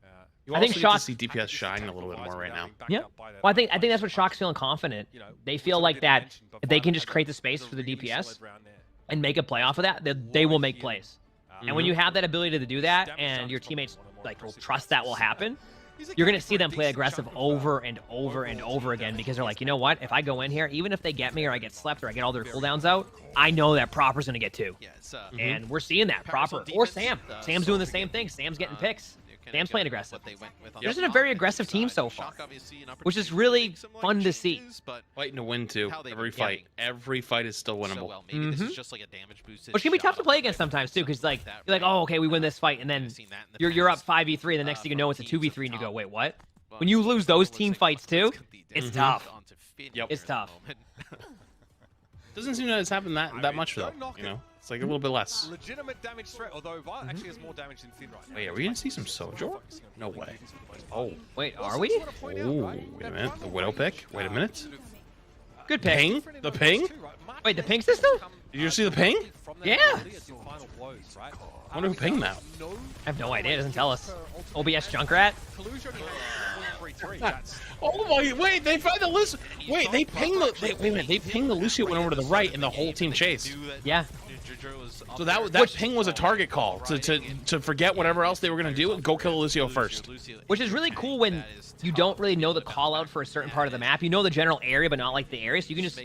You I think also Shock get to see DPS shine a little bit more right now. Yeah. Well, I think that's what Shock's feeling confident. They feel like that if they can just create the space for the DPS and make a play off of that, they will make plays. And when you have that ability to do that, and your teammates like will trust that will happen, you're going to see them play aggressive over and over and over again because they're like, you know what? If I go in here, even if they get me or I get slept or I get all their cooldowns out, I know that Proper's going to get 2. And we're seeing that. Proper. Or Sam. Sam's doing the same thing. Sam's getting picks. Sam's playing aggressive. They're just in a very aggressive team so far, which is really fun to see. Fighting to win, too. Every fight. Every fight is still winnable. Which can be tough to play against sometimes, too, because like, you're like, oh, okay, we win this fight, and then you're up 5v3, and the next thing you know, it's a 2v3, and you go, wait, what? When you lose those team fights, too, it's tough. It's tough. Doesn't seem that it's happened that much, though, you know? It's like a little bit less. Legitimate damage threat, although Vi actually has more damage than Finn right now. Wait, are we gonna see some Sojourn? No way. Oh. Wait, are we? Oh, wait a minute. The Widow pick? Wait a minute. Good pick. Ping? The ping? Wait, the ping system? Did you see the ping? Yeah. I wonder who pinged that. I have no idea. It doesn't tell us. OBS Junkrat? Oh my! Wait, they find the Lucio. Wait, they ping the. Wait a minute. They ping the Lucio went over to the right, and the whole team chased. Yeah. So that ping was a target call to forget whatever else they were gonna do. Go kill the Lucio first. Which is really cool when you don't really know the call out for a certain part of the map. You know the general area, but not like the area. So you can just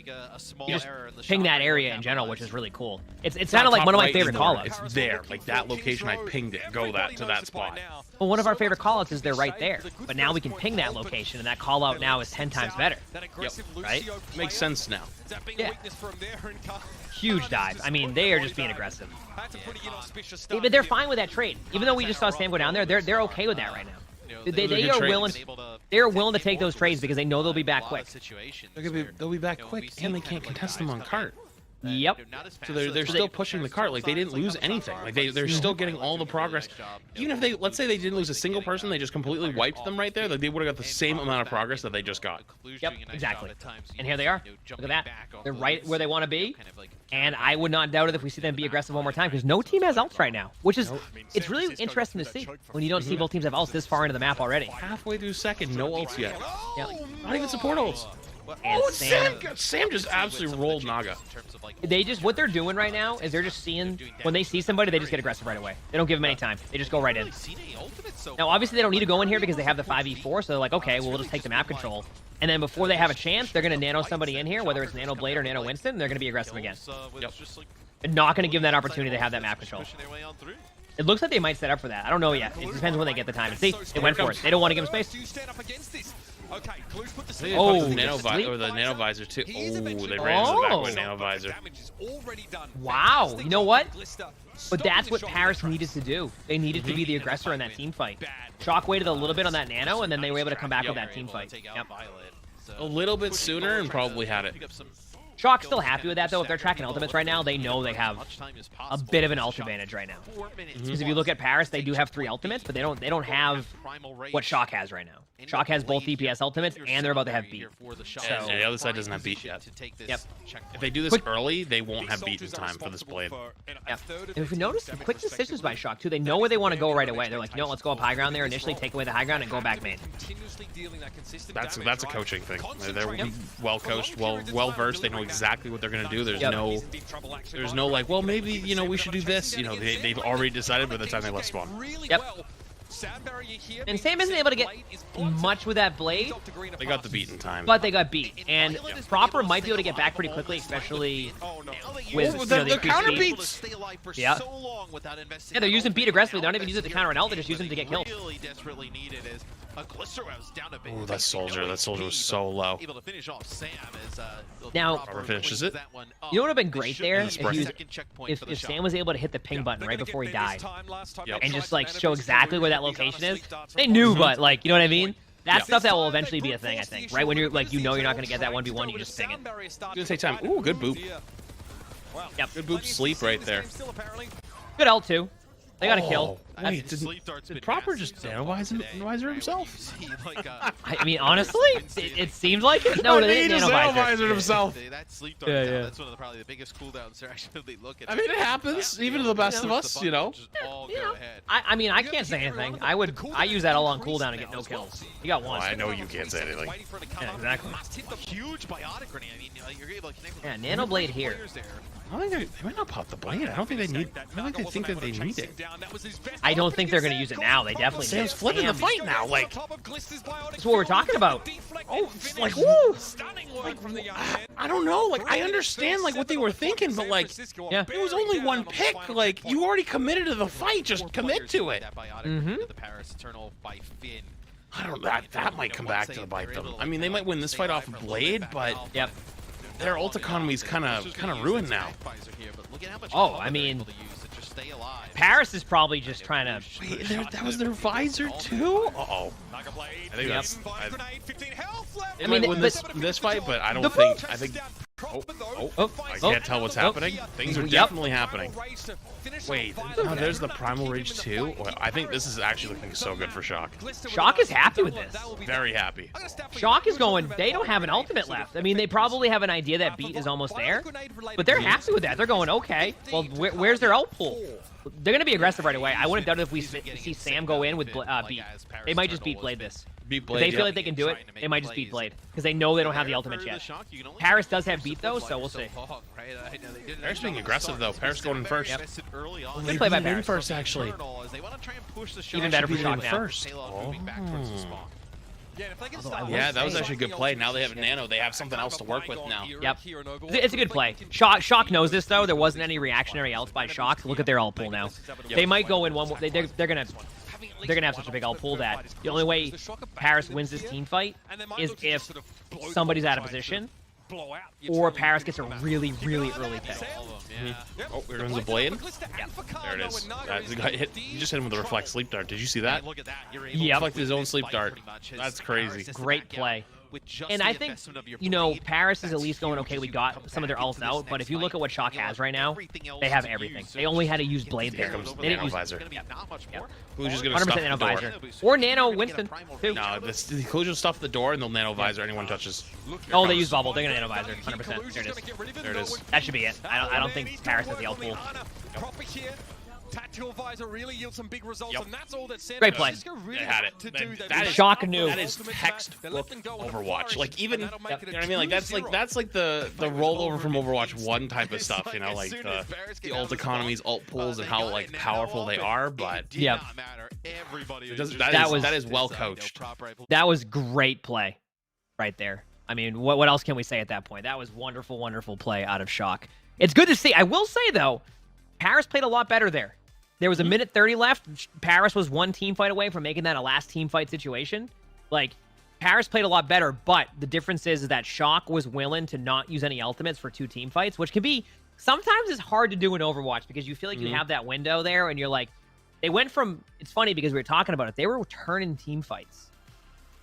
ping that area in general, which is really cool. It's kind of like one of my favorite call outs. It's there, like that location. I pinged it. Go to that spot. Well, one of our favorite call outs is they're right there, but now we can ping that location, and that call out now is 10 times better. Yep. Right? Makes sense now. Yeah. Huge dive. I mean, they are just being aggressive. But they're fine with that trade. Even though we just saw Sam go down there, they're okay with that right now. They are willing. They are willing to take those trades because they know they'll be back quick. They'll be back quick, and they can't contest them on cart. Yep. So they're still pushing the cart. Like they didn't lose anything. Like they're still getting all the progress. Even if let's say they didn't lose a single person, they just completely wiped them right there. Like they would have got the same amount of progress that they just got. Yep, exactly. And here they are. Look at that. They're right where they want to be. And I would not doubt it if we see them be aggressive one more time because no team has ults right now, which is it's really interesting to see when you don't see both teams have ults this far into the map already. Halfway through second, no ults yet. Yep. Not even support ults. And Sam just absolutely rolled Naga. What they're doing right now is they're just seeing, when they see somebody, they just get aggressive right away. They don't give them any time. They just go right in. Now, obviously, they don't need to go in here because they have the 5v4, so they're like, okay, well, we'll just take the map control. And then before they have a chance, they're going to nano somebody in here, whether it's Nano Blade or Nano Winston, and they're going to be aggressive again. Yep. They're not going to give them that opportunity to have that map control. It looks like they might set up for that. I don't know yet. It depends when they get the time. See, they went for it. They don't want to give them space. Oh, the nano visor too. Oh, they ran to the back with nano visor. Wow, you know what? But that's what Paris needed to do. They needed to be the aggressor in that team fight. Shock waited a little bit on that nano, and then they were able to come back with that team fight. Yep. A little bit sooner and probably had it. Shock's still happy with that, though. If they're tracking ultimates right now, they know they have a bit of an ult advantage right now. Because if you look at Paris, they do have 3 ultimates, but they don't have what Shock has right now. Shock has both DPS ultimates, and they're about to have beat. So, and the other side doesn't have beat yet. Yep. If they do this early, they won't have beat in time for this blade. Yep. And if you notice, quick decisions by Shock, too. They know where they want to go right away. They're like, no, let's go up high ground there initially, take away the high ground, and go back main. That's a coaching thing. They're well coached, well versed. They know exactly what they're gonna do. There's no like, well, maybe we should do this. They've already decided by the time they left spawn. Yep. And Sam isn't able to get much with that blade. They got the beat in time. But they got beat. And Proper might be able to get back pretty quickly, especially with the counter beats. Yeah. Yeah, they're using beat aggressively. They don't even use it to counter an ult. They're just using it to get killed. Ooh, that soldier was so low. Now, Proper finishes it. You know what would have been great there if Sam was able to hit the ping button right before he died, and just like show exactly where that location is. They knew, but like, you know what I mean? That's stuff that will eventually be a thing, I think. Right when you're like, you're not going to get that 1v1, you just ping it. It's gonna take time. Ooh, good boop. Yep. Good boop sleep right there. Good ult too. They got a kill. Wait, did Proper just nanovisor himself? I mean, honestly, it seems like it. No, I they think he didn't just nanovisor. nanovisored himself. That sleep dart down, that's one of probably the biggest cooldowns they're actually looking at. I mean, it happens, even to the best of us, you know. I mean, I can't say anything. I use that all on cooldown to get no kills. You got one. I know you can't say anything. Yeah, exactly. Huge biotic grenade. I mean, you're able to connect with Yeah, nano blade here. I don't think they might not pop the blade. I don't think they need. I don't think they think that they need it. I don't think they're going to use it now. They definitely need Sam's it. flipping the fight now. Like, that's what we're talking about. oh, like, woo! Like, I don't know. Like, I understand like what they were thinking, but like, Yeah. it was only one pick. Like, you already committed to the fight. Just commit to it. The Paris Eternal by Finn. I don't. That might come back to bite them. I mean, they might win this fight off blade, but Yep. their ult economy's kind of ruined now. Oh, I mean, Paris is probably just trying to. Wait, that was their visor too? Uh-oh. I think Yep. that's. I mean, win this fight, but I don't think. I think. Oh, I can't tell what's happening. Things are definitely happening. Wait, no, there's the Primal Rage 2. Well, I think this is actually looking so good for Shock. Shock is happy with this. Very happy. Shock is going, they don't have an ultimate left. I mean, they probably have an idea that beat is almost there, but they're happy with that. They're going, okay, well, where's their ult pool? They're going to be aggressive right away. I wouldn't doubt it if we see Sam go in with beat. They might just beat Blade this. Beat If Blade. they feel like they can do it, they might just beat Blade because they know they don't have the ultimate yet. Paris does have beat though, so we'll see. Paris being aggressive though. Paris going in first. Good play by Paris. First, actually. Even better for Shock now. First. Oh. Yeah, that was actually a good play. Now they have Nano. They have something else to work with now. Yep. It's a good play. Shock knows this, though. There wasn't any reactionary ults by Shock. Look at their ult pool now. They might go in one more. They're going to have such a big ult pool that the only way Paris wins this team fight is if somebody's out of position or Paris gets a really, really early pick. Oh, here comes a blade. There it is. That got hit. You just hit him with a reflect sleep dart. Did you see that? Yep. Reflected his own sleep dart. That's crazy. Great play. And I think, you know, Paris is at least going, okay, we got some of their ults out, but if you look at what Shock has right now, they have everything. They only had to use Blade there. They didn't use Visor. Yep. Who's just gonna 100% stuff nano the door? visor. Or nano Winston, too. No, the Cluj will stuff the door and they'll nano visor anyone touches. Oh, they use bubble. They're gonna nano visor. 100%. There it is. There it is. That should be it. I don't think Paris has the ult pool. Tactical visor really yields some big results, and that's all that San Great play. Francisco They really had had it. to do. That is Shock knew. That is textbook Overwatch. Like even, you know what I mean? Like that's like the rollover from Overwatch 1 type of stuff. You know, like the ult economies, ult pools, and how like powerful they are. But Yep. that is well coached. That was great play right there. I mean, what else can we say at that point? That was wonderful, wonderful play out of Shock. It's good to see. I will say, though, Paris played a lot better there. There was a minute 30 left. Paris was one team fight away from making that a last team fight situation. Like, Paris played a lot better, but the difference is that Shock was willing to not use any ultimates for 2 team fights, which can be, sometimes it's hard to do in Overwatch because you feel like you have that window there and you're like, they went from, it's funny because we were talking about it, they were turning team fights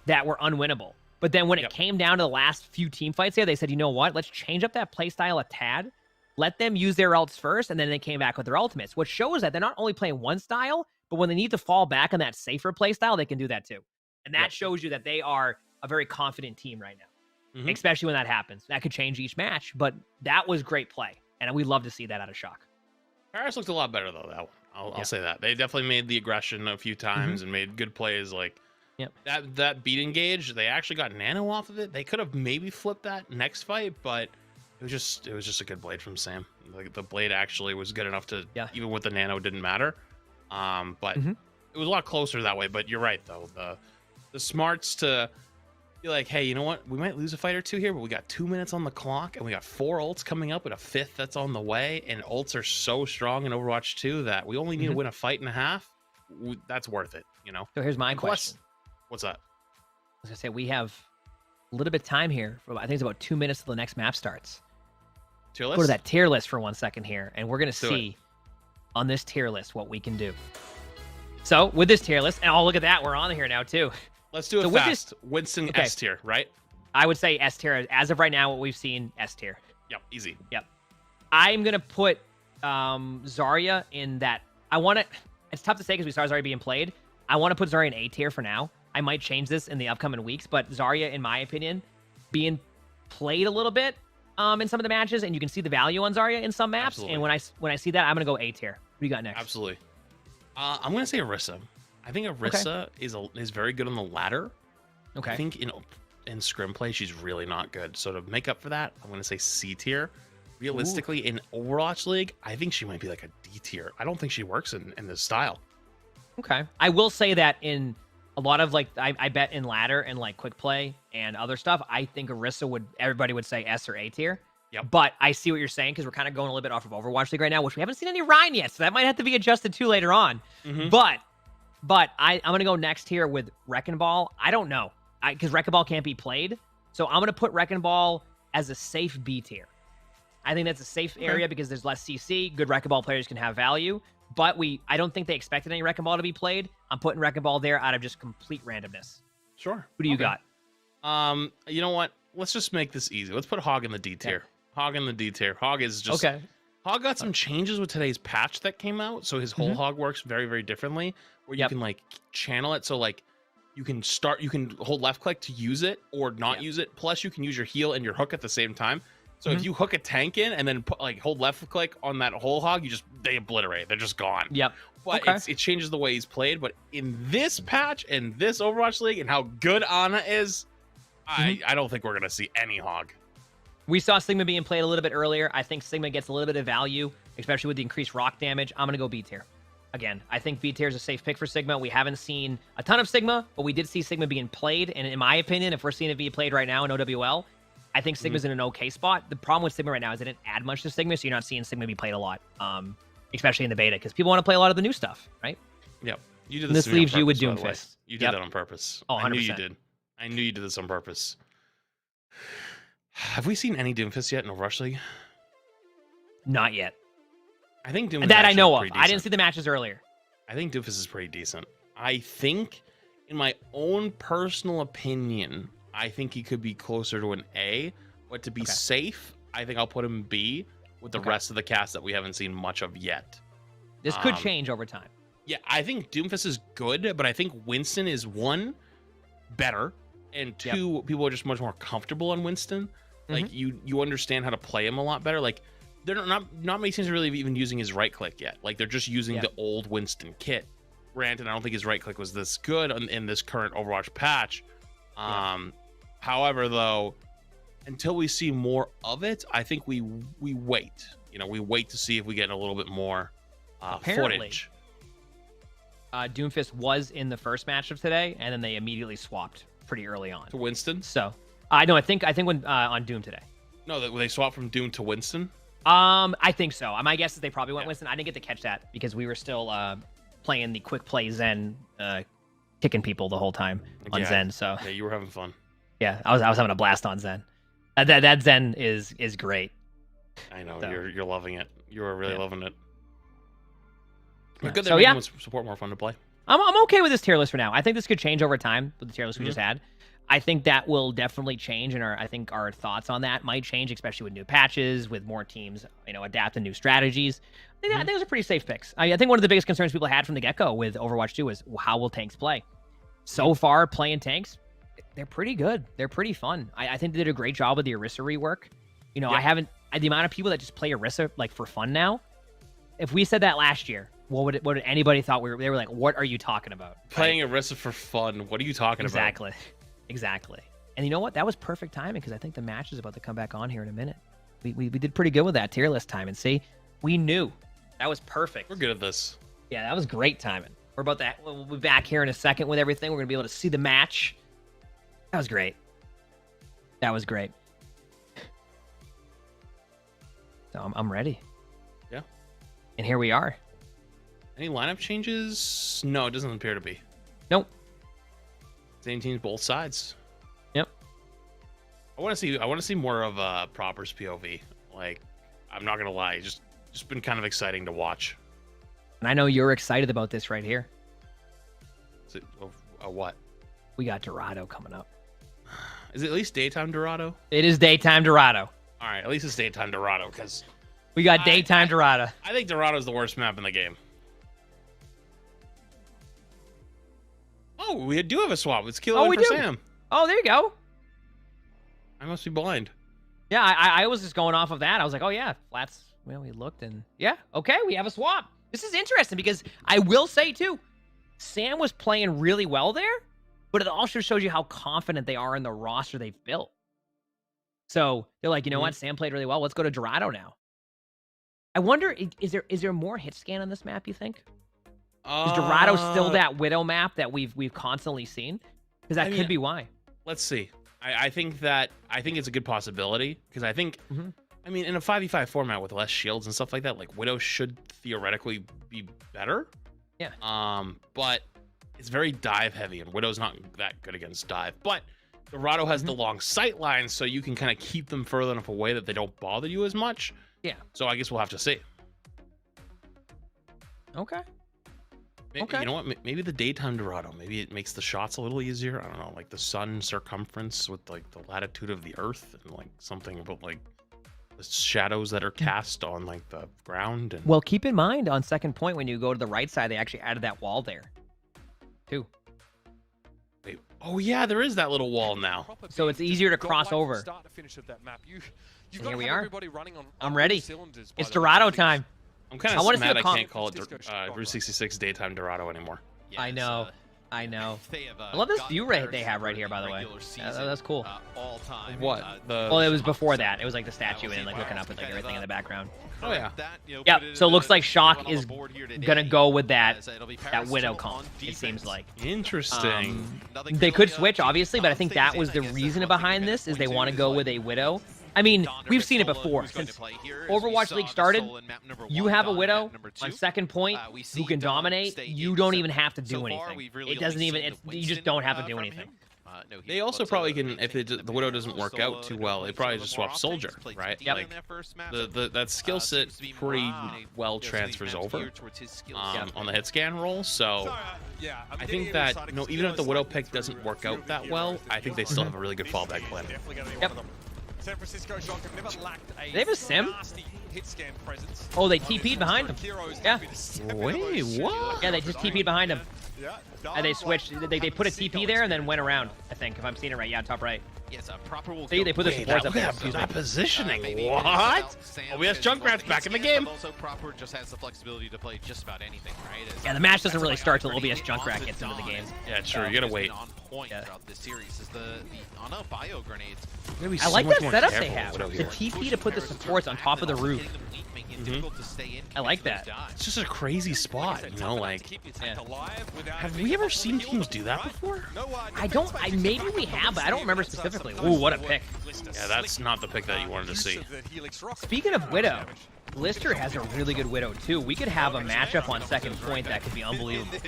that were unwinnable. But then when it came down to the last few team fights there, they said, you know what, let's change up that playstyle a tad. Let them use their ults first, and then they came back with their ultimates, which shows that they're not only playing one style, but when they need to fall back on that safer play style, they can do that too. And that shows you that they are a very confident team right now, especially when that happens. That could change each match, but that was great play, and we love to see that out of Shock. Paris looked a lot better, though, that one. I'll say that. They definitely made the aggression a few times and made good plays. Like, that beat engage, they actually got Nano off of it. They could have maybe flipped that next fight, but it was just a good blade from Sam. Like the blade actually was good enough to even with the Nano didn't matter. But it was a lot closer that way. But you're right though. The smarts to be like, hey, you know what? We might lose a fight or two here, but we got 2 minutes on the clock and we got 4 ults coming up and a 5th that's on the way. And ults are so strong in Overwatch 2 that we only need to win a fight and a half. That's worth it, you know? So here's my question. What's that? I was gonna say we have a little bit of time here. I think it's about 2 minutes till the next map starts. Tier list? Go to that tier list for 1 second here, and we're gonna see on this tier list what we can do. So with this tier list, and oh look at that, we're on here now too. Let's do it fast. Winston S tier, right? I would say S tier as of right now. What we've seen, S tier. Yep, easy. Yep. I'm gonna put Zarya in that. I it's tough to say because we saw Zarya being played. I want to put Zarya in A tier for now. I might change this in the upcoming weeks, but Zarya, in my opinion, being played a little bit in some of the matches, and you can see the value on Zarya in some maps. Absolutely. And when I see that, I'm gonna go A tier. What do you got next? Absolutely. I'm gonna say Orisa. I think Orisa is very good on the ladder. Okay. I think in scrim play she's really not good. So to make up for that, I'm gonna say C tier. Realistically, in Overwatch League, I think she might be like a D tier. I don't think she works in this style. Okay. I will say that in a lot of like, I bet in ladder and like quick play and other stuff, I think Orisa everybody would say S or A tier. Yep. But I see what you're saying because we're kind of going a little bit off of Overwatch League right now, which we haven't seen any Ryan yet. So that might have to be adjusted to later on. Mm-hmm. But I'm going to go next here with Wrecking Ball. I don't know because Wrecking Ball can't be played. So I'm going to put Wrecking Ball as a safe B tier. I think that's a safe area because there's less CC. Good Wrecking Ball players can have value. But I don't think they expected any Wrecking Ball to be played. I'm putting Wrecking Ball there out of just complete randomness. Sure. Who do you got? You know what? Let's just make this easy. Let's put Hog in the D tier. Hog in the D tier. Hog is just okay. Hog got some changes with today's patch that came out, so his whole Hog works very, very differently. Where you can like channel it, so like you can hold left click to use it or not use it. Plus, you can use your heal and your hook at the same time. So if you hook a tank in and then hold left click on that whole Hog, they obliterate. They're just gone. Yep. But it changes the way he's played. But in this patch, in this Overwatch League, and how good Ana is, I don't think we're gonna see any Hog. We saw Sigma being played a little bit earlier. I think Sigma gets a little bit of value, especially with the increased rock damage. I'm gonna go B tier. Again, I think B tier is a safe pick for Sigma. We haven't seen a ton of Sigma, but we did see Sigma being played. And in my opinion, if we're seeing it being played right now in OWL, I think Sigma's in an okay spot. The problem with Sigma right now is it didn't add much to Sigma, so you're not seeing Sigma be played a lot, especially in the beta, because people want to play a lot of the new stuff, right? Yep. You did this to me on leaves you with purpose, by the way. Doomfist. You did that on purpose. Oh, 100%. I knew you did. I knew you did this on purpose. Have we seen any Doomfist yet in Overwatch League? Not yet. I think Doomfist that I know of. I didn't see the matches earlier. I think Doomfist is pretty decent. I think, in my own personal opinion, I think he could be closer to an A. But to be safe, I think I'll put him B with the rest of the cast that we haven't seen much of yet. This could change over time. Yeah, I think Doomfist is good, but I think Winston is one, better, and two, people are just much more comfortable on Winston. Like you understand how to play him a lot better. Like they're not many teams are really even using his right click yet. Like they're just using the old Winston kit. Granted, I don't think his right click was this good in this current Overwatch patch. However, though, until we see more of it, I think we wait. You know, we wait to see if we get a little bit more footage. Doomfist was in the first match of today, and then they immediately swapped pretty early on to Winston. So I think when on Doom today. No, they swapped from Doom to Winston. I think so. My guess is they probably went Winston. I didn't get to catch that because we were still playing the quick play Zen, kicking people the whole time on Zen. So yeah, you were having fun. Yeah, I was having a blast on Zen. That Zen is great. I know you're loving it. You are really loving it. Yeah. Good that making support more fun to play. I'm okay with this tier list for now. I think this could change over time with the tier list we just had. I think that will definitely change, and I think our thoughts on that might change, especially with new patches, with more teams, adapting new strategies. I think those are pretty safe picks. I think one of the biggest concerns people had from the get-go with Overwatch 2 is how will tanks play? So far, playing tanks, they're pretty good. They're pretty fun. I think they did a great job with the Orisa rework. I haven't the amount of people that just play Orisa like for fun now. If we said that last year, what would anybody thought they were like? What are you talking about? Playing Orisa for fun? What are you talking about? Exactly. And you know what? That was perfect timing because I think the match is about to come back on here in a minute. We did pretty good with that tier list time, and see, we knew that was perfect. We're good at this. Yeah, that was great timing. We're about that. We'll be back here in a second with everything. We're gonna be able to see the match. That was great. That was great. So I'm ready. Yeah. And here we are. Any lineup changes? No, it doesn't appear to be. Nope. Same teams, both sides. Yep. I want to see more of Proper's POV. Like, I'm not gonna lie, just been kind of exciting to watch. And I know you're excited about this right here. Is it what? We got Dorado coming up. Is it at least daytime Dorado? It is daytime Dorado. All right, at least it's daytime Dorado because we got daytime Dorado. I think Dorado's the worst map in the game. Oh, we do have a swap. It's Kilo Oh, in we for do. Sam. Oh, there you go. I must be blind. Yeah, I was just going off of that. I was like, oh yeah, flats. Well, we looked and yeah, okay, we have a swap. This is interesting because I will say too, Sam was playing really well there, but it also shows you how confident they are in the roster they've built. So they're like, you know what, Sam played really well. Let's go to Dorado now. I wonder, is there more hit scan on this map? You think? Is Dorado still that Widow map that we've constantly seen? Because that could be why. Let's see. I think it's a good possibility because I think I mean in a 5v5 format with less shields and stuff like that, like Widow should theoretically be better. Yeah. But it's very dive heavy and Widow's not that good against dive. But Dorado has the long sight lines, so you can kind of keep them further enough away that they don't bother you as much. Yeah. So I guess we'll have to see. Okay. Okay. You know what? Maybe the daytime Dorado. Maybe it makes the shots a little easier. I don't know, like the sun circumference with like the latitude of the Earth and like something about like the shadows that are cast on like the ground. And well, keep in mind on second point when you go to the right side, they actually added that wall there, too. Wait. Oh yeah, there is that little wall now. So it's easier to cross over. Start to finish of that map. And here we are. Running on I'm ready. It's Dorado time. I'm kind of mad I can't call it Route 66 daytime Dorado anymore. Yes, I know. I love this view rate they have right here, by the way. That's cool. All time. What? Well, it was before that. It was like the statue and like looking up at like everything in the background. Oh yeah. Yep. So it looks like Shock is gonna go with that Widow comp. It seems like. Interesting. They could switch, obviously, but I think that was the reason behind this is they want to go with a Widow. I mean, we've seen it before. Since Overwatch League started, you have a Widow on second point who can dominate. You don't even have to do anything. It doesn't even. You just don't have to do anything. They also probably can, if the Widow doesn't work out too well, they probably just swap Soldier, right? Yep. Like that skill set pretty well transfers over on the hit scan roll. So I think that even if the Widow pick doesn't work out that well, I think they still have a really good fallback plan. Yep. San Francisco Shock have never lacked a they have a sim? hit scan presence. Oh, they TP'd behind him. Yeah. Wait, what? Yeah, they just TP'd behind him. And they switched. They put a TP there and then went around, I think, if I'm seeing it right. Yeah, top right. Yes, a proper will They put the supports up there. That positioning. What? Oh, we have Junkrat's back in the game. Also, proper just has the flexibility to play just about anything, right? Yeah, the match doesn't really start till OBS Junkrat gets into the game. Yeah, true. You gotta wait. On point throughout this series is the bio grenades. I like that setup they have. The TP to put the supports on top of the roof. I like that. It's just a crazy spot, you know, like. Have we ever seen teams do that before? Maybe we have, but I don't remember specifically. Ooh, what a pick. Yeah, that's not the pick that you wanted to see. Speaking of Widow, Blister has a really good Widow too. We could have a matchup on second point that could be unbelievable.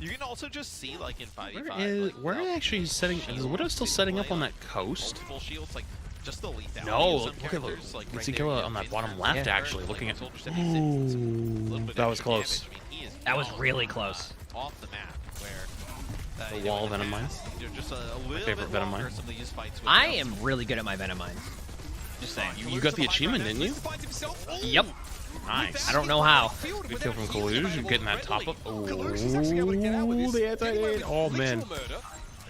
You can also just see, like in 5v5, where are they actually setting? Is Widow still setting up on that coast? Full shields, like just the lethality. No, look at Zikilla on that bottom left, actually, looking at. Ooh, that was close. That was really close. Off the map, where the wall Venom mines. My favorite Venom mine. I am really good at my Venom mines. Just saying. You got the achievement, didn't you? Yep. Nice. I don't know how. Good kill from Kaluge. You're getting that top up. Oh, the anti-aid. Oh, man.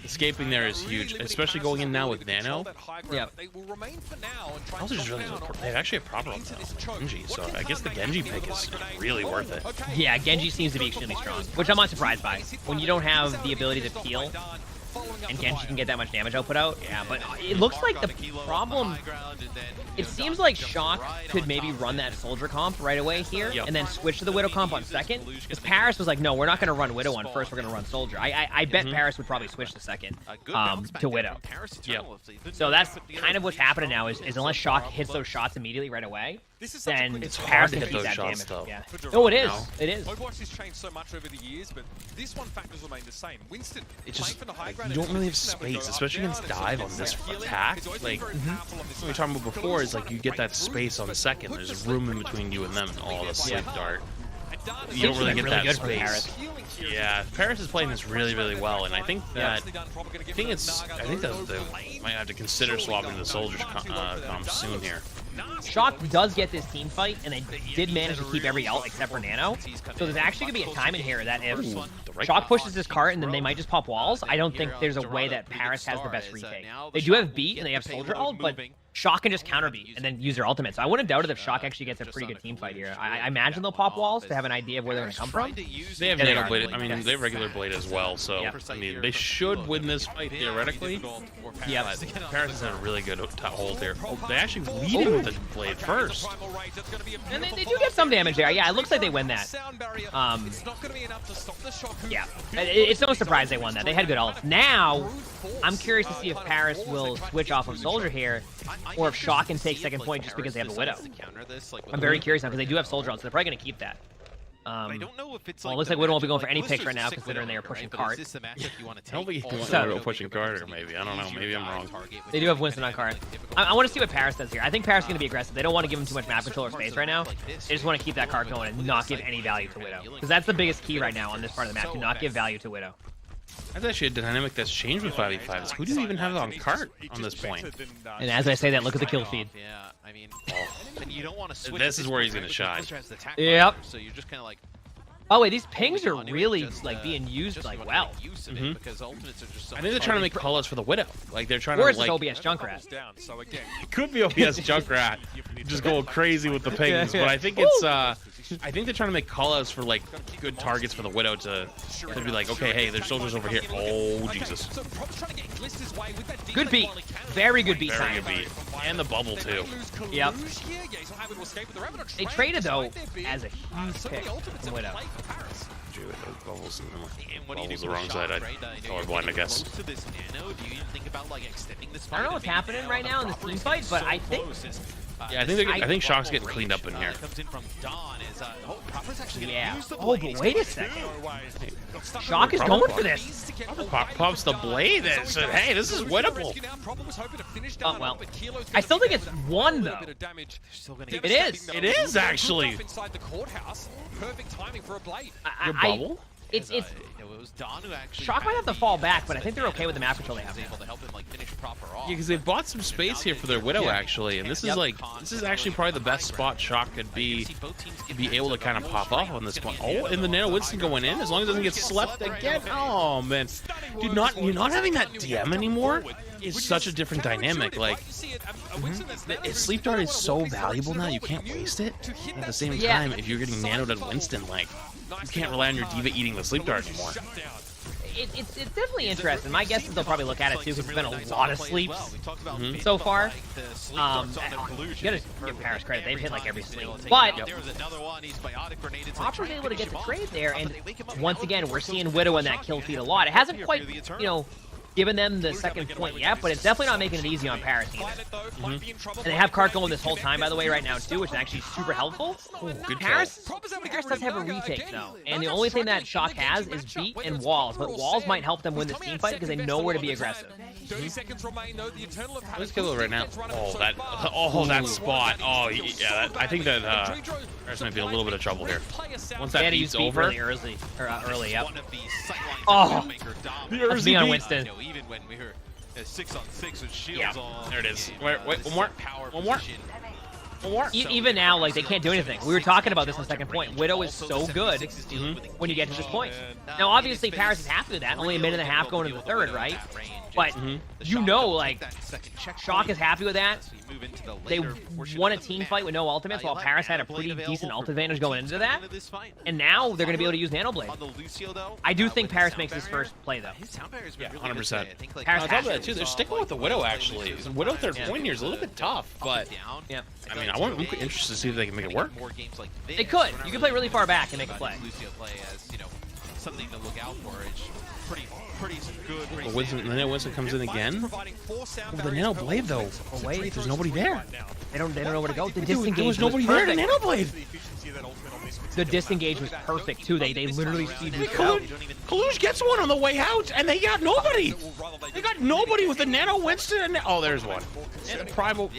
Escaping there is huge, especially going in now with Nano. Yeah. Also, just really, they actually have proper Genji, so I guess the Genji pick is really worth it. Yeah, Genji seems to be extremely strong, which I'm not surprised by. When you don't have the ability to peel, and Genji can get that much damage output out, yeah, but it looks like the problem, it seems like Shock could maybe run that Soldier comp right away here, and then switch to the Widow comp on second, because Paris was like, no, we're not going to run Widow on first, we're going to run Soldier. I bet Paris would probably switch to second to Widow. So that's kind of what's happening now, is unless Shock hits those shots immediately right away, then it's Paris hard to can hit keep those that shots, damage. though. Yeah. Oh, it is. It is. Overwatch has changed so much over the years, but this one factors remain the same. Winston, it's just you don't really have space, especially against dive on this attack. Like what we were talking about before is like you get that space on the second. There's room in between you and them, and all the sleep dart. You don't really get that space. Yeah, Paris is playing this really, really well, and I think that I think that they might have to consider swapping the Soldiers comp soon here. Shock does get this team fight, and they did manage to keep every ult except for Nano. So there's actually going to be a time in here that if Shock pushes this cart and then they might just pop walls, I don't think there's a way that Paris has the best retake. They do have beat and they have Soldier ult, but Shock can just counter beat and then use their ultimate. So I wouldn't doubt it if Shock actually gets a pretty good team fight here. I imagine they'll pop walls to have an idea of where they're going to come from. They have Nano Blade. I mean, they have regular Blade as well. So I mean, they should win this fight theoretically. Yeah, Paris is in a really good hold here. Oh, they actually lead with the Blade first. And they do get some damage there. Yeah, it looks like they win that. Yeah, it's no surprise they won that. They had good ults. Now, I'm curious to see if Paris will switch off of Soldier here, or if Shock can take second point just because they have a Widow. I'm very curious now because they do have Soldier ult, so they're probably going to keep that. I don't know if it's well, it looks like Widow won't be going for any picks right now, considering they are pushing card. I don't think he's going pushing card, or maybe. I don't know. Maybe I'm wrong. They do have Winston on card. I want to see what Paris does here. I think Paris is going to be aggressive. They don't want to give him too much map control or space right now. They just want to keep that card going and not give any value to Widow. Because that's the biggest key right now on this part of the map, to not give value to Widow. That's actually a dynamic that's changed with 5v5. Who do you even have on cart on this point? And as I say that, look at the kill feed. Yeah, I mean, and you don't want to switch. This is where he's going to shine. Yep. So you're just kind of like, oh wait, these pings are really like being used like well. I think they're trying to make callouts for the Widow. Like they're trying or to is like. OBS Junkrat? It could be OBS Junkrat, just going crazy with the pings. But I think it's I think they're trying to make callouts for like good targets for the Widow to be like, okay, hey, there's soldiers over here. Oh Jesus. Good beat, very good beat. Very good beat, and the bubble too. Yep. They traded though as a huge pick from Widow. Dude, those bubbles the wrong side. I colorblind, I guess. I don't know what's happening right now in this team fight, but I think. Yeah, I think Shock's getting cleaned up in here. Yeah. Oh, but wait a second. Shock is going for this. Pops the blade and said, hey, this is winnable. Oh, well. I still think it's one, though. It is. It is, actually. Your bubble? It's Shock might have to fall back, but I think they're okay with the map control they have. Yeah, because they've bought some space here for their Widow, actually, and this is like actually probably the best spot Shock could be able to kind of pop off on this one. Oh, and the Nano Winston going in, as long as it doesn't get slept again. Oh man, dude, you're not having that DM anymore is such a different dynamic. Like, sleep dart is so valuable now, you can't waste it. At the same time, if you're getting nanoed at Winston, like, you can't rely on your diva eating the sleep dart anymore. It's definitely interesting. My guess is they'll probably look at it too, because it's been a lot of sleeps so far. You gotta give Paris credit; they've hit like every sleep. But Opera's able to get the trade there, and once again, we're seeing Widow in that kill feed a lot. It hasn't quite, given them the second point yet, but it's definitely not making it easy on Paris either. And they have Cart going this whole time, by the way, right now too, which is actually super helpful. Good Paris does have a retake though, and the only thing that Shock has is beat and walls, but walls might help them win this team fight because they know where to be aggressive. 30 seconds remain though. The Eternal of Let's kill it right now. Oh, that spot. Oh, yeah. I think that Paris might be in a little bit of trouble here. Once that beat's over, really early, yep. Oh, that's me on Winston. Even when we were 6-on-6 with shields on. There it is. Wait, one more. Even now, like, they can't do anything. We were talking about this in the second point. Widow is so good when you get to this point. Now, obviously, Paris is happy with that. Only a minute and a half going into the third, right? But like, Shock is happy with that. They won a team fight with no ultimates, while Paris had a pretty decent ult advantage going into that. And now they're going to be able to use Nano Blade. I do think Paris makes his first play, though. Yeah, 100%. Paris on top of that, too, they're sticking with the Widow, actually. Widow third point here is a little bit tough, but I mean, I'm interested to see if they can make it work. They could. You could play really far back and make a play. Something to look out for. It's pretty good. The Nano Winston comes in again. Oh, the Nano Blade, though. Oh, wait, there's nobody there. They don't know where to go. The disengage there was nobody there. The Nano Blade. The disengage was perfect too. They literally Kalush gets one on the way out, and they got nobody. They got nobody with the Nano Winston. Oh, there's one. And Primal.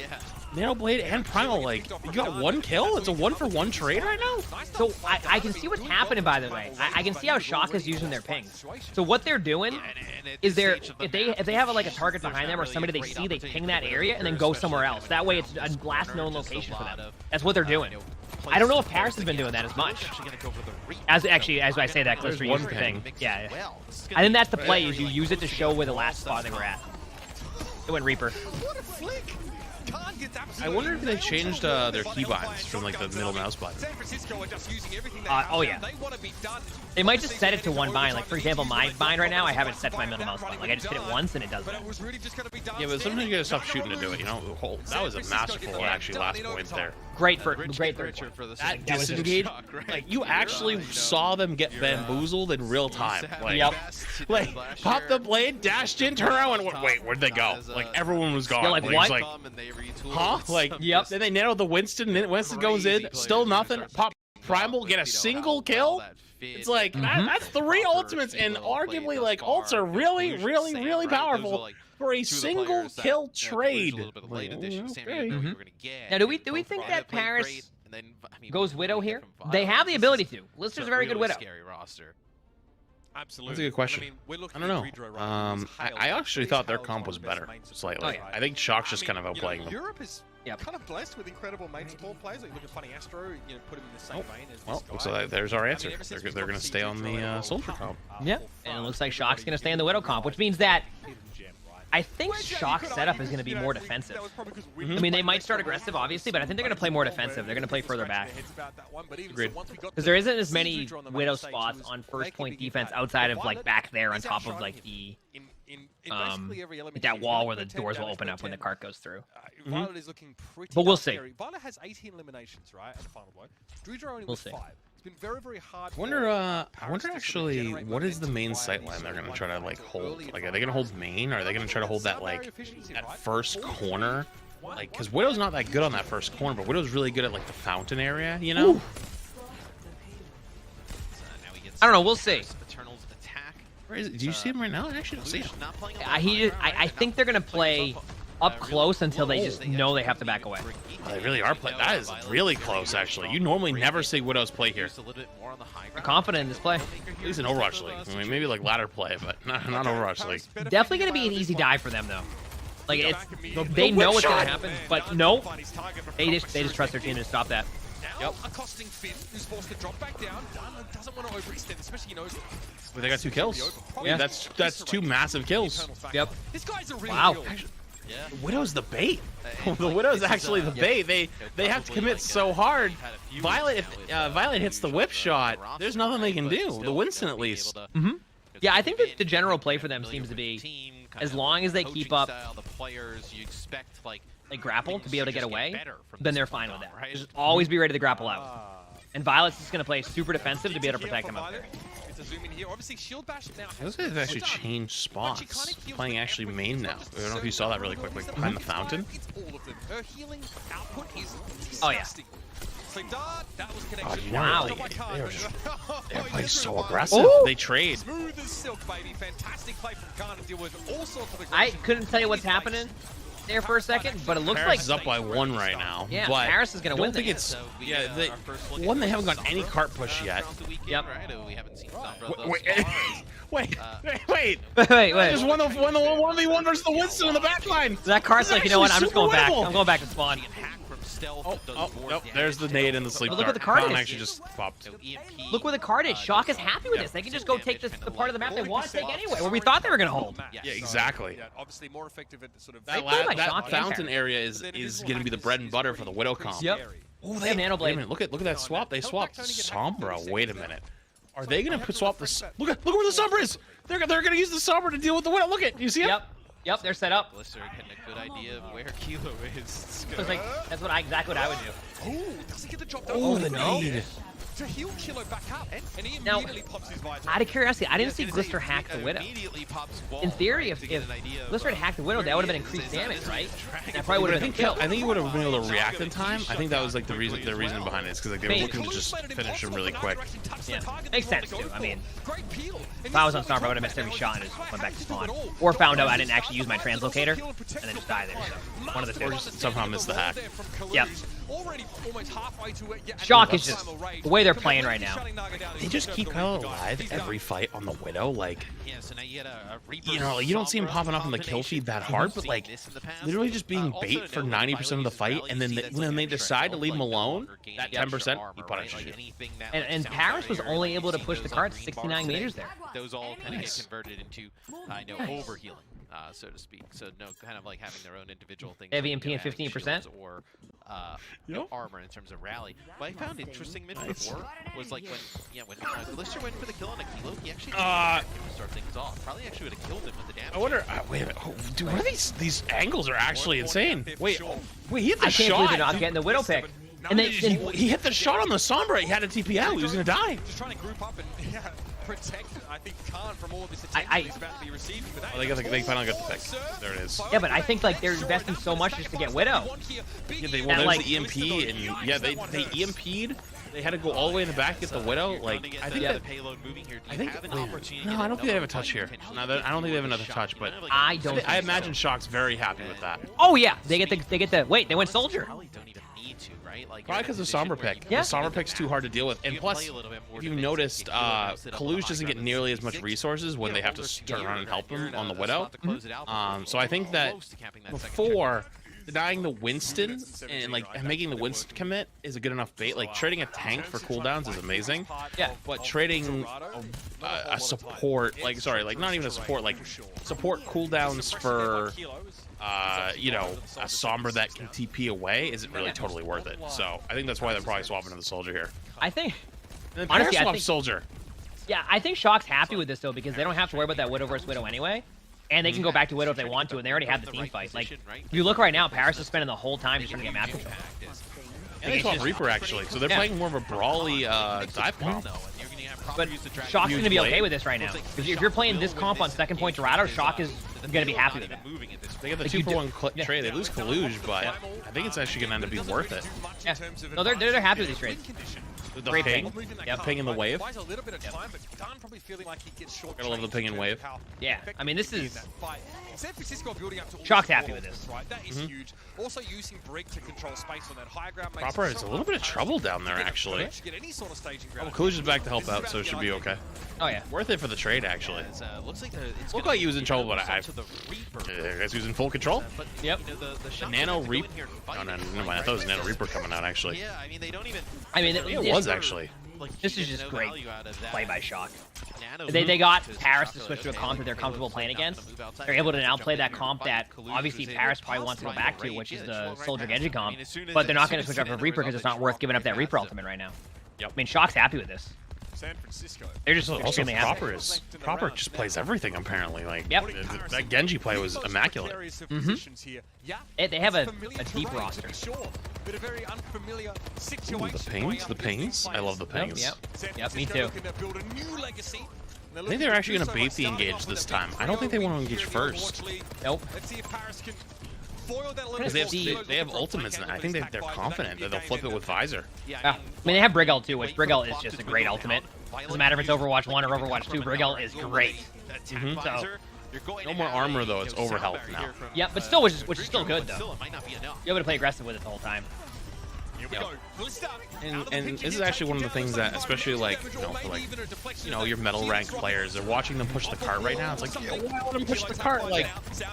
Nano Blade and Primal, like, you got 1 kill? It's a 1-for-1 trade right now? So I can see what's happening, by the way. I can see how Shock is using their pings. So what they're doing is if they have like a target behind them or somebody they see, they ping that area and then go somewhere else. That way it's a last known location for them. That's what they're doing. I don't know if Paris has been doing that as much. As I say that, Glister used the thing. Yeah. I think that's the play, is you use it to show where the last spot they were at. It went Reaper. What a flick! I wonder if they changed their keybinds from like the middle mouse button. San Francisco are just using everything they Oh have. yeah. They want to be done. They might just set it to one bind. Like for example, my bind right now, I have it set to my middle mouse button. Like I just hit it once and it does But that. it was really just going to be done. Yeah, but sometimes you gotta stop shooting to do it, you know? That was a masterful, actually, last point there. Great third point. That disengage, like, you actually saw them get bamboozled in real time. Like, like, pop the blade, dashed in, turn around, and wait, where'd they go? Like, everyone was gone. Yeah, like, what? Like, huh? Like, Yep. Then they nanoed the Winston, and Winston goes in, still nothing. Pop Primal, get a single kill. It's like, that's 3 ultimates, and arguably, like, ults are really, really, really powerful for a single kill trade. Now, do we think that Paris goes Widow here? They have the ability to. Lister's a very good Widow. Absolutely. That's a good question. I don't know. I actually thought their comp was better, slightly. Oh, yeah. I think Shock's just kind of outplaying them. Europe is Yep. kind of blessed with incredible main support players. Like, look at Funny Astro, put him in the same vein as Well, this looks guy. like there's our I mean, answer. ever since They're we going to got stay on the CG Soldier comp. Yeah, and it looks like Shock's going to stay in the Widow comp, which means that I think Shock's setup is going to be more defensive. I mean, they might start aggressive, obviously, but I think they're going to play more defensive. They're going to play further back. Agreed. Because there isn't as many Widow spots on first point defense outside of, like, back there on top of, like, the like that wall where the doors will open up when the cart goes through. Violet is looking pretty But we'll see. Violet has 18 eliminations, right, at the final blow. Druidra only We'll with see. 5. It's been very, very hard. I wonder actually, what is the main sight line they're going to try to, like, hold? Like, are they going to hold main, or are they going to try to hold that, like, that first corner? Like, because Widow's not that good on that first corner, but Widow's really good at, like, the fountain area, you know? I don't know. We'll see. Where is it? Do you see him right now? I actually don't see him. I think they're going to play up close until they just know they have to back away. Oh, they really are playing. That is really close, actually. You normally never see Widows play here. I'm confident in this play. At least in Overwatch League. I mean, maybe like ladder play, but not Overwatch League. Definitely going to be an easy dive for them, though. Like, they know what's going to happen, but no. They just trust their team to stop that. Yep. Accosting Finn, who's forced to drop back down. Doesn't want to overextend, especially, you know. Well, they got 2 kills. Yeah. That's 2 massive kills. Yep. This guy's a real Wow. deal. The Widow's the bait. The Widow's actually the bait. They have to commit so hard. Violet, if Violet hits the whip shot, there's nothing they can do. The Winston, at least. Yeah, I think that the general play for them seems to be, as long as they keep up like grapple to be able to get away, then they're fine with that. Just always be ready to grapple out. And Violet's just going to play super defensive to be able to protect them up there. It's a zoom in here. Obviously, Shield Bash now. Those guys have actually changed spots. Playing actually main now. I don't know if you saw that really quick, like behind the fountain. It's all of them. Her healing output is Oh, yeah. disgusting. Slim Dart, that was Oh, connection. Wow. They're playing so aggressive. Ooh. They trade. Smooth as silk, baby. Fantastic play from Khan to deal with all sorts of I aggression. couldn't tell you what's happening there for a second, but it looks Paris like is up by 1 right now. Yeah, but Paris is gonna I don't win think this. it's. Yeah, they haven't gotten any cart push yet. Yep. Wait. wait. I just won the 1v1 versus the Winston in the back line. That cart's like, you know what? I'm just going back. winnable. I'm going back to spawn. Nope. There's the nade and the sleep Oh, look what dart. the card Crown is. actually just popped. Look where the card is. Shock is happy with this. They can just go take the part of the map they want to take anyway, where we thought they were going to hold. Yeah, exactly. Yeah, obviously more effective at sort of They play by That Shock and fountain Paris. area is going to be the bread and butter for the Widow comp. Yep. Oh, They have Nano Wait a Blade. minute, look at that swap. They swapped Sombra. Wait a minute. Are they gonna swap this? Look where the Sombra is. They're gonna use the Sombra to deal with the Widow. Look at you see it? Yep, they're set up. Blister getting a good idea of where Kilo is. It's like, that's exactly what I would do. Oh, doesn't get the drop down. Oh, the nade. to heal Kilo back up, and he Now, immediately pops his Vital. Out of curiosity, I didn't see Glister hack the Widow. In theory, if Glister had hacked the Widow, that would have been increased damage, right? That probably would have been a kill. I think he would have been able to react in time. I think that was like the reason behind it is because like, they were looking to just finish him really quick. Yeah, makes sense too. I mean, if I was on Stomp, I would have missed every shot and just went back to spawn, or found out I didn't actually use my translocator and then just die there. So one of the two. Or just somehow missed the hack. Yep. Shock is just the way they're playing right now. They just keep Kyle alive every fight on the Widow. Like, you know, you don't see him popping up in the kill feed that hard, but like, literally just being bait for 90% of the fight, and then when they decide to leave him alone, that 10%, he punishes you. And Paris was only able to push the cart 69 meters there. Those all kind of get converted into, overhealing, so to speak. So no, kind of like having their own individual things. Heavy MP and 15%? Or armor in terms of rally. What I found interesting mid before was like when Glister went for the kill on a Kilo, he actually didn't start things off. Probably actually would have killed him with the damage. I wonder. Wait a minute. Oh, dude, what are these angles are actually insane. Wait, he hit the I can't believe they're shot. not getting the Widow pick. And then He hit the shot on the Sombra. He had a TP out. He was gonna die. Just trying to group up and protect, I think, Khan from all of this attention he's about to be receiving for that. Oh, they finally got the pick. There it is. yeah, but I think like they're investing so much just to get Widow. Yeah, there's like, the EMP, and yeah, they EMP'd. They had to go all the way in the back to get the Widow. Like, I think that. I think. No, I don't think they have a touch here. No, I don't think they have another touch. But I don't. I imagine Shock's very happy with that. Oh yeah, they get the wait. They went Soldier. Probably don't even need to, right? Like, Probably because the Sombra pick. Yeah. The Sombra pick's too hard to deal with. And plus, if you noticed, Kalush doesn't get nearly as much resources when they have to turn around and help him on the Widow. So I think that before, denying the Winston and like making the Winston commit is a good enough bait. Like trading a tank for cooldowns is amazing. Yeah. But trading a support, like not even a support, like support cooldowns for a Sombra that can TP away isn't really totally worth it. So I think that's why they're probably swapping to the Soldier here. I think. And then Honestly, Paris swaps Soldier. Yeah, I think Shock's happy with this though because they don't have to worry about that Widow versus Widow anyway. And they can go back to Widow if they want to, and they already have the team fight. Like, if you look right now, Paris is spending the whole time just trying to get map control. And they swap Reaper actually, so they're playing more of a brawly dive comp. But Shock's going to be okay with this right now. If you're playing this comp on second point Dorado, Shock is going to be happy with it. They get the 2-for-1 trade. They lose Kalush, but I think it's actually going to end up being worth it. Yeah. No, they're happy with these trades. The Great ping. ping. Yep. Ping in the wave. Buys a little bit of time, but Gunn probably feeling like he gets short. Gotta love the ping and wave. Yeah, I mean, this is... San Francisco building up to Shock's happy with this. Right, that is huge. Also using Brig to control space on that high ground. Proper is a little bit of trouble down there actually. Oh, Kalush is back to help out, so it should be okay. Oh yeah. Worth it for the trade actually. Looked like he was in trouble, but I guess he was in full control. Yep. The Nano Reaper. No, never mind. I thought it was Nano Reaper coming out actually. Yeah, I mean, they don't even. I mean, It was actually. This is just great play by Shock. They got Paris to switch to a comp that they're comfortable playing against. They're able to now play that comp that obviously Paris probably wants to go back to, which is the Soldier Genji comp. But they're not going to switch up for Reaper because it's not worth giving up that Reaper ultimate right now. Yep. I mean, Shock's happy with this. San Francisco. They're just Also, extremely happy. Proper just plays everything apparally. Like, Yep. that Genji play was immaculate. They have a deep roster. The pings. I love the pings. Yep, me too. I think they're actually going to bait the engage this time. I don't think they want to engage first. Nope. Because they have ultimates, and I think they're confident that they'll flip it with Visor. I mean, they have Brig ult too, which Brig ult is just a great ultimate. Doesn't matter if it's Overwatch 1 or Overwatch 2, Brig ult is great. So, no more armor though, it's overhealth now. yeah, but still, which is still good though. You're able to play aggressive with it the whole time. And this is actually one of the things that, especially like, for like, your metal ranked players, they're watching them push the cart right now. It's like, why let them push the cart? Like,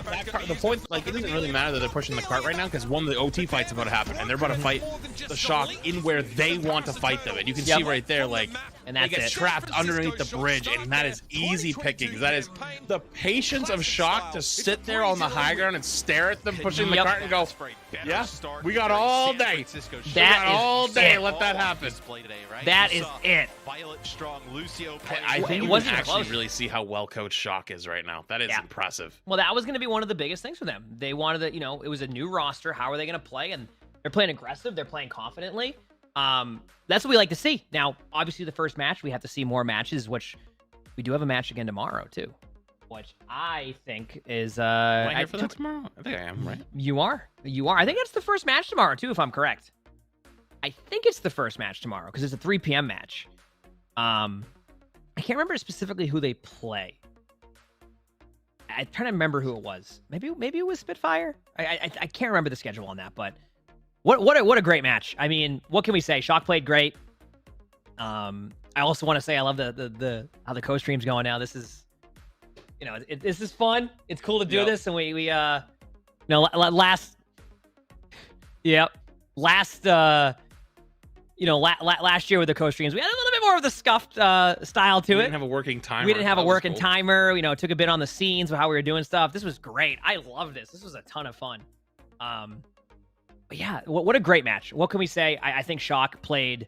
that cart, the point, like, it doesn't really matter that they're pushing the cart right now because one of the OT fights about to happen, and they're about to fight the Shock in where they want to fight them. And you can see right there, like, and they that's get trapped underneath the bridge, and that is easy pickings. That is the patience of Shock to sit there on the high ground and stare at them pushing the cart and go, yeah, we got all day. That is all day. it. Let that happen. That is it. I think you wasn't can actually close. really see how well coached Shock is right now. That is impressive. Well, that was going to be one of the biggest things for them. They wanted to, it was a new roster. How are they going to play? And they're playing aggressive. They're playing confidently. That's what we like to see. Now, obviously, the first match, we have to see more matches, which we do have a match again tomorrow, too. Which I think is... Am I here for that tomorrow? I think I am, right? You are. I think it's the first match tomorrow, too, if I'm correct. I think it's the first match tomorrow, because it's a 3 p.m. match. I can't remember specifically who they play. I'm trying to remember who it was. Maybe it was Spitfire? I can't remember the schedule on that, but... What a great match. I mean, what can we say? Shock played great. I also want to say I love the how the co-stream's going now. This is, this is fun. It's cool to do this, and we last year with the co-streams, we had a little bit more of the scuffed style to it. We didn't have a working timer. We didn't have a working timer. Took a bit on the scenes of how we were doing stuff. This was great. I love this. This was a ton of fun. But yeah, what a great match. What can we say? I think Shock played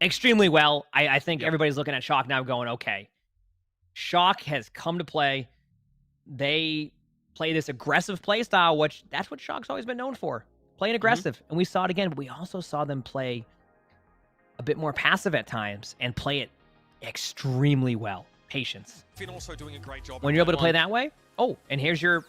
extremely well. I think everybody's looking at Shock now going, okay, Shock has come to play. They play this aggressive play style, which that's what Shock's always been known for, playing aggressive. And we saw it again, but we also saw them play a bit more passive at times and play it extremely well. Patience. Finn also doing a great job when you're able to play that way. Oh, and here's your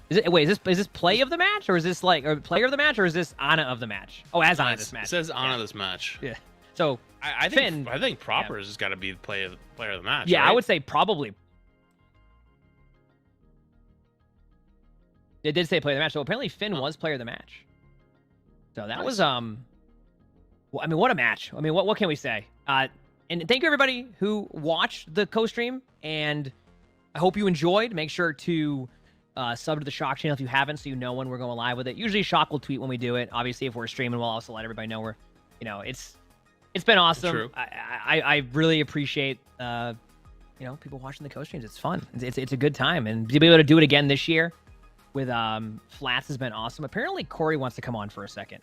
is this play of the match, or is this or player of the match, or is this Ana of the match? Oh, as Ana this match. It says Ana this match. Yeah. So I think Proper has got to be the player of the match. Yeah, right? I would say probably. It did say player of the match, so apparently Finn was player of the match. So that was well, I mean, what a match. I mean, what can we say? And thank you everybody who watched the co-stream, and I hope you enjoyed. Make sure to sub to the Shock channel if you haven't, so you know when we're going live with it. Usually Shock will tweet when we do it. Obviously, if we're streaming, we'll also let everybody know we're, it's been awesome. True. I really appreciate people watching the co-streams. It's fun. It's a good time, and to be able to do it again this year with Flats has been awesome. Apparently Corey wants to come on for a second.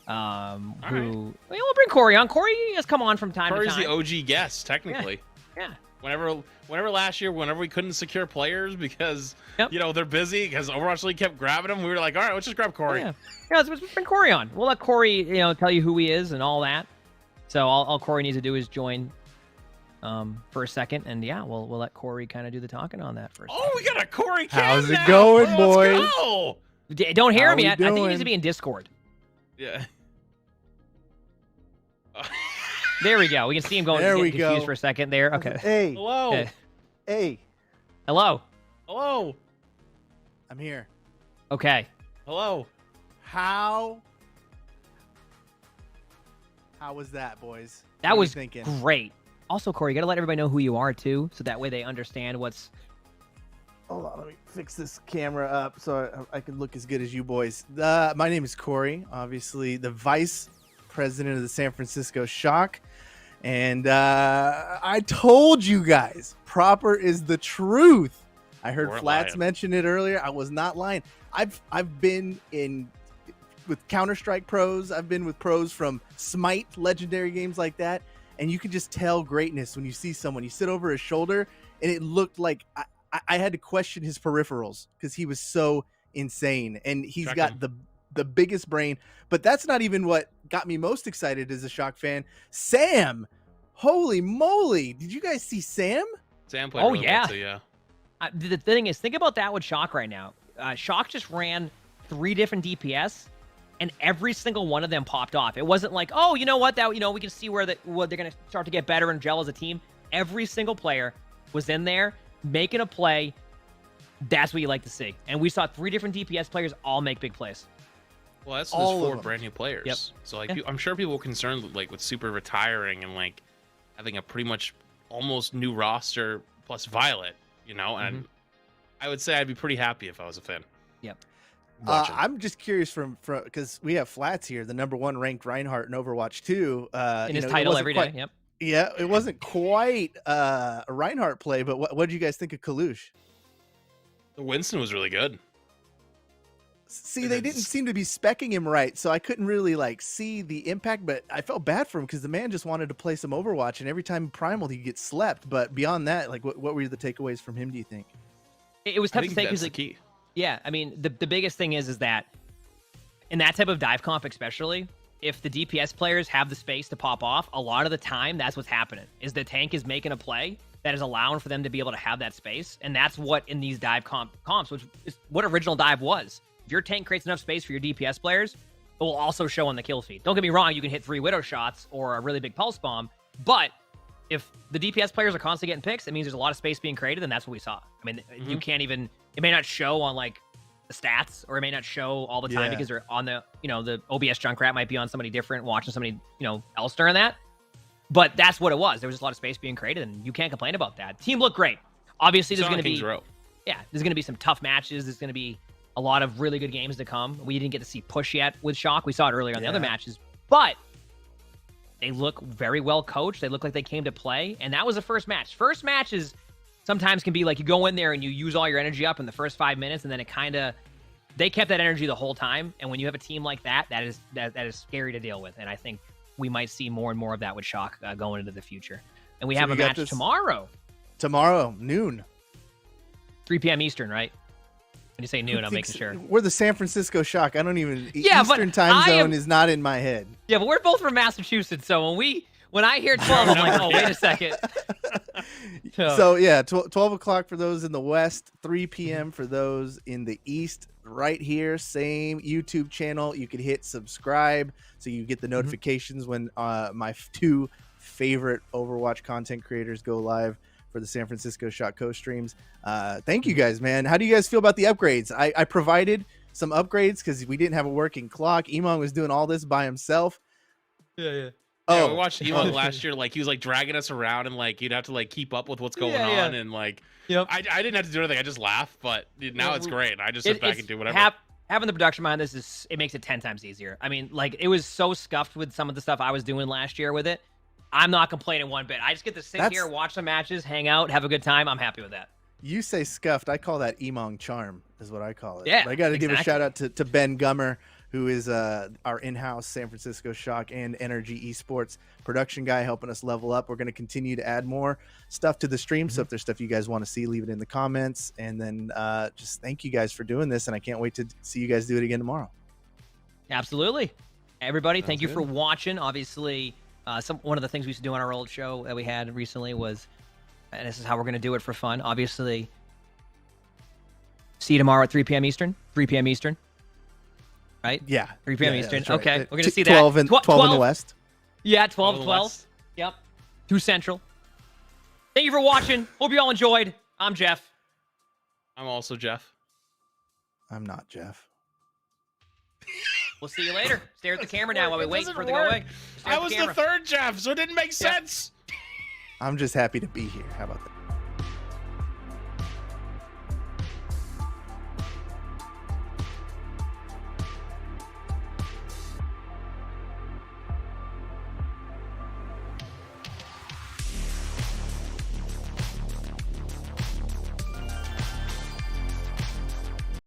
We'll bring Corey on. Corey has come on from time to time. Corey's the OG guest, technically. Yeah. Whenever last year, whenever we couldn't secure players because they're busy, because Overwatch League kept grabbing them, we were like, all right, let's just grab Corey. Yeah, let's bring Corey on. We'll let Corey, tell you who he is and all that. So all Corey needs to do is join for a second, and we'll let Corey kind of do the talking on that first. Oh, we got a Corey. How's it going, boys? Let's go. Don't hear him yet. I think he needs to be in Discord. Yeah. There we go. We can see him going. There we confused go for a second there. Okay. Hey. Hello. Hey. Hello. Hello. I'm here. Okay. Hello. How was that, boys? That was great. Also, Corey, you got to let everybody know who you are, too, so that way they understand what's... Hold on, let me fix this camera up so I can look as good as you boys. My name is Corey, obviously the vice president of the San Francisco Shock. And I told you guys, Proper is the truth. I heard Flats mention it earlier. I was not lying. I've been with Counter-Strike pros. I've been with pros from Smite, legendary games like that. And you can just tell greatness when you see someone. You sit over his shoulder, and it looked like I had to question his peripherals because he was so insane. And he's got the biggest brain. But that's not even what got me most excited as a Shock fan. Sam! Holy moly! Did you guys see Sam? Sam played really well too, yeah. The thing is, think about that with Shock right now. Shock just ran 3 different DPS, and every single one of them popped off. It wasn't like, oh, you know what, we can see where they're going to start to get better and gel as a team. Every single player was in there making a play. That's what you like to see. And we saw 3 different DPS players all make big plays. Well, that's all 4 brand new players. Yep. So I'm sure people were concerned with Super retiring and having a pretty much almost new roster plus Violet, and I would say I'd be pretty happy if I was a fan. Yep. I'm just curious from because we have Flats here, the #1 ranked Reinhardt in Overwatch 2. In his title every day. Yep. Yeah, it wasn't quite a Reinhardt play, but what did you guys think of Kalush? The Winston was really good. See, they didn't seem to be speccing him right, so I couldn't really see the impact, but I felt bad for him because the man just wanted to play some Overwatch, and every time Primal he'd get slept. But beyond that, what were the takeaways from him, do you think? It was tough to say because the key. Yeah, I mean, the biggest thing is that in that type of dive comp especially, if the DPS players have the space to pop off, a lot of the time that's what's happening. Is the tank is making a play that is allowing for them to be able to have that space, and that's what in these dive comps, which is what original dive was. If your tank creates enough space for your DPS players, it will also show on the kill feed. Don't get me wrong, you can hit 3 Widow shots or a really big pulse bomb, but if the DPS players are constantly getting picks, it means there's a lot of space being created, and that's what we saw. I mean, you can't even, it may not show on like the stats, or it may not show all the time because they're on the, the OBS Junkrat might be on somebody different, watching somebody, else during that. But that's what it was. There was just a lot of space being created, and you can't complain about that. Team looked great. Obviously, there's going to be, there's going to be some tough matches. There's going to be a lot of really good games to come. We didn't get to see push yet with Shock. We saw it earlier on the other matches, but they look very well coached. They look like they came to play, and that was the first match. First matches sometimes can be like you go in there and you use all your energy up in the first 5 minutes, and then it kind of, they kept that energy the whole time. And when you have a team like that, that is scary to deal with. And I think we might see more and more of that with Shock going into the future. And we have a match tomorrow. Tomorrow, noon. 3 p.m. Eastern, right? When you say noon, I'm making sure. We're the San Francisco Shock. I don't even, Eastern time zone is not in my head. Yeah, but we're both from Massachusetts. So when I hear 12, I'm like, oh, wait a second. So yeah, 12 o'clock for those in the West, 3 p.m. for those in the East. Right here, same YouTube channel. You could hit subscribe so you get the notifications when my 2 favorite Overwatch content creators go live for the San Francisco Shock co-streams. Thank you guys, man. How do you guys feel about the upgrades? I provided some upgrades because we didn't have a working clock. Emongg was doing all this by himself. Yeah, we watched Emongg last year. Like he was like dragging us around, and like you'd have to like keep up with what's going on, and like I didn't have to do anything. I just laugh, but now it's great. I just sit back and do whatever. Having the production behind this it makes it 10 times easier. I mean, like it was so scuffed with some of the stuff I was doing last year with it. I'm not complaining one bit. I just get to sit here, watch some matches, hang out, have a good time. I'm happy with that. You say scuffed. I call that Emongg charm, is what I call it. Yeah, but I got to give a shout out to Ben Gummer, who is our in-house San Francisco Shock and Energy Esports production guy, helping us level up. We're going to continue to add more stuff to the stream. So if there's stuff you guys want to see, leave it in the comments. And then just thank you guys for doing this. And I can't wait to see you guys do it again tomorrow. Absolutely. Everybody, thank you for watching. Obviously, one of the things we used to do on our old show that we had recently was, and this is how we're going to do it for fun, obviously, see you tomorrow at 3 p.m. Eastern. 3 p.m. Eastern. Right? Yeah. 3 p.m. Eastern. Right. Okay. We're going to see that. 12 in the West. Yeah, 12. Yep. 2 Central. Thank you for watching. Hope you all enjoyed. I'm Jeff. I'm also Jeff. I'm not Jeff. We'll see you later. Stare at the camera now while we wait for it to go away. I was the third Jeff, so it didn't make sense. I'm just happy to be here. How about that?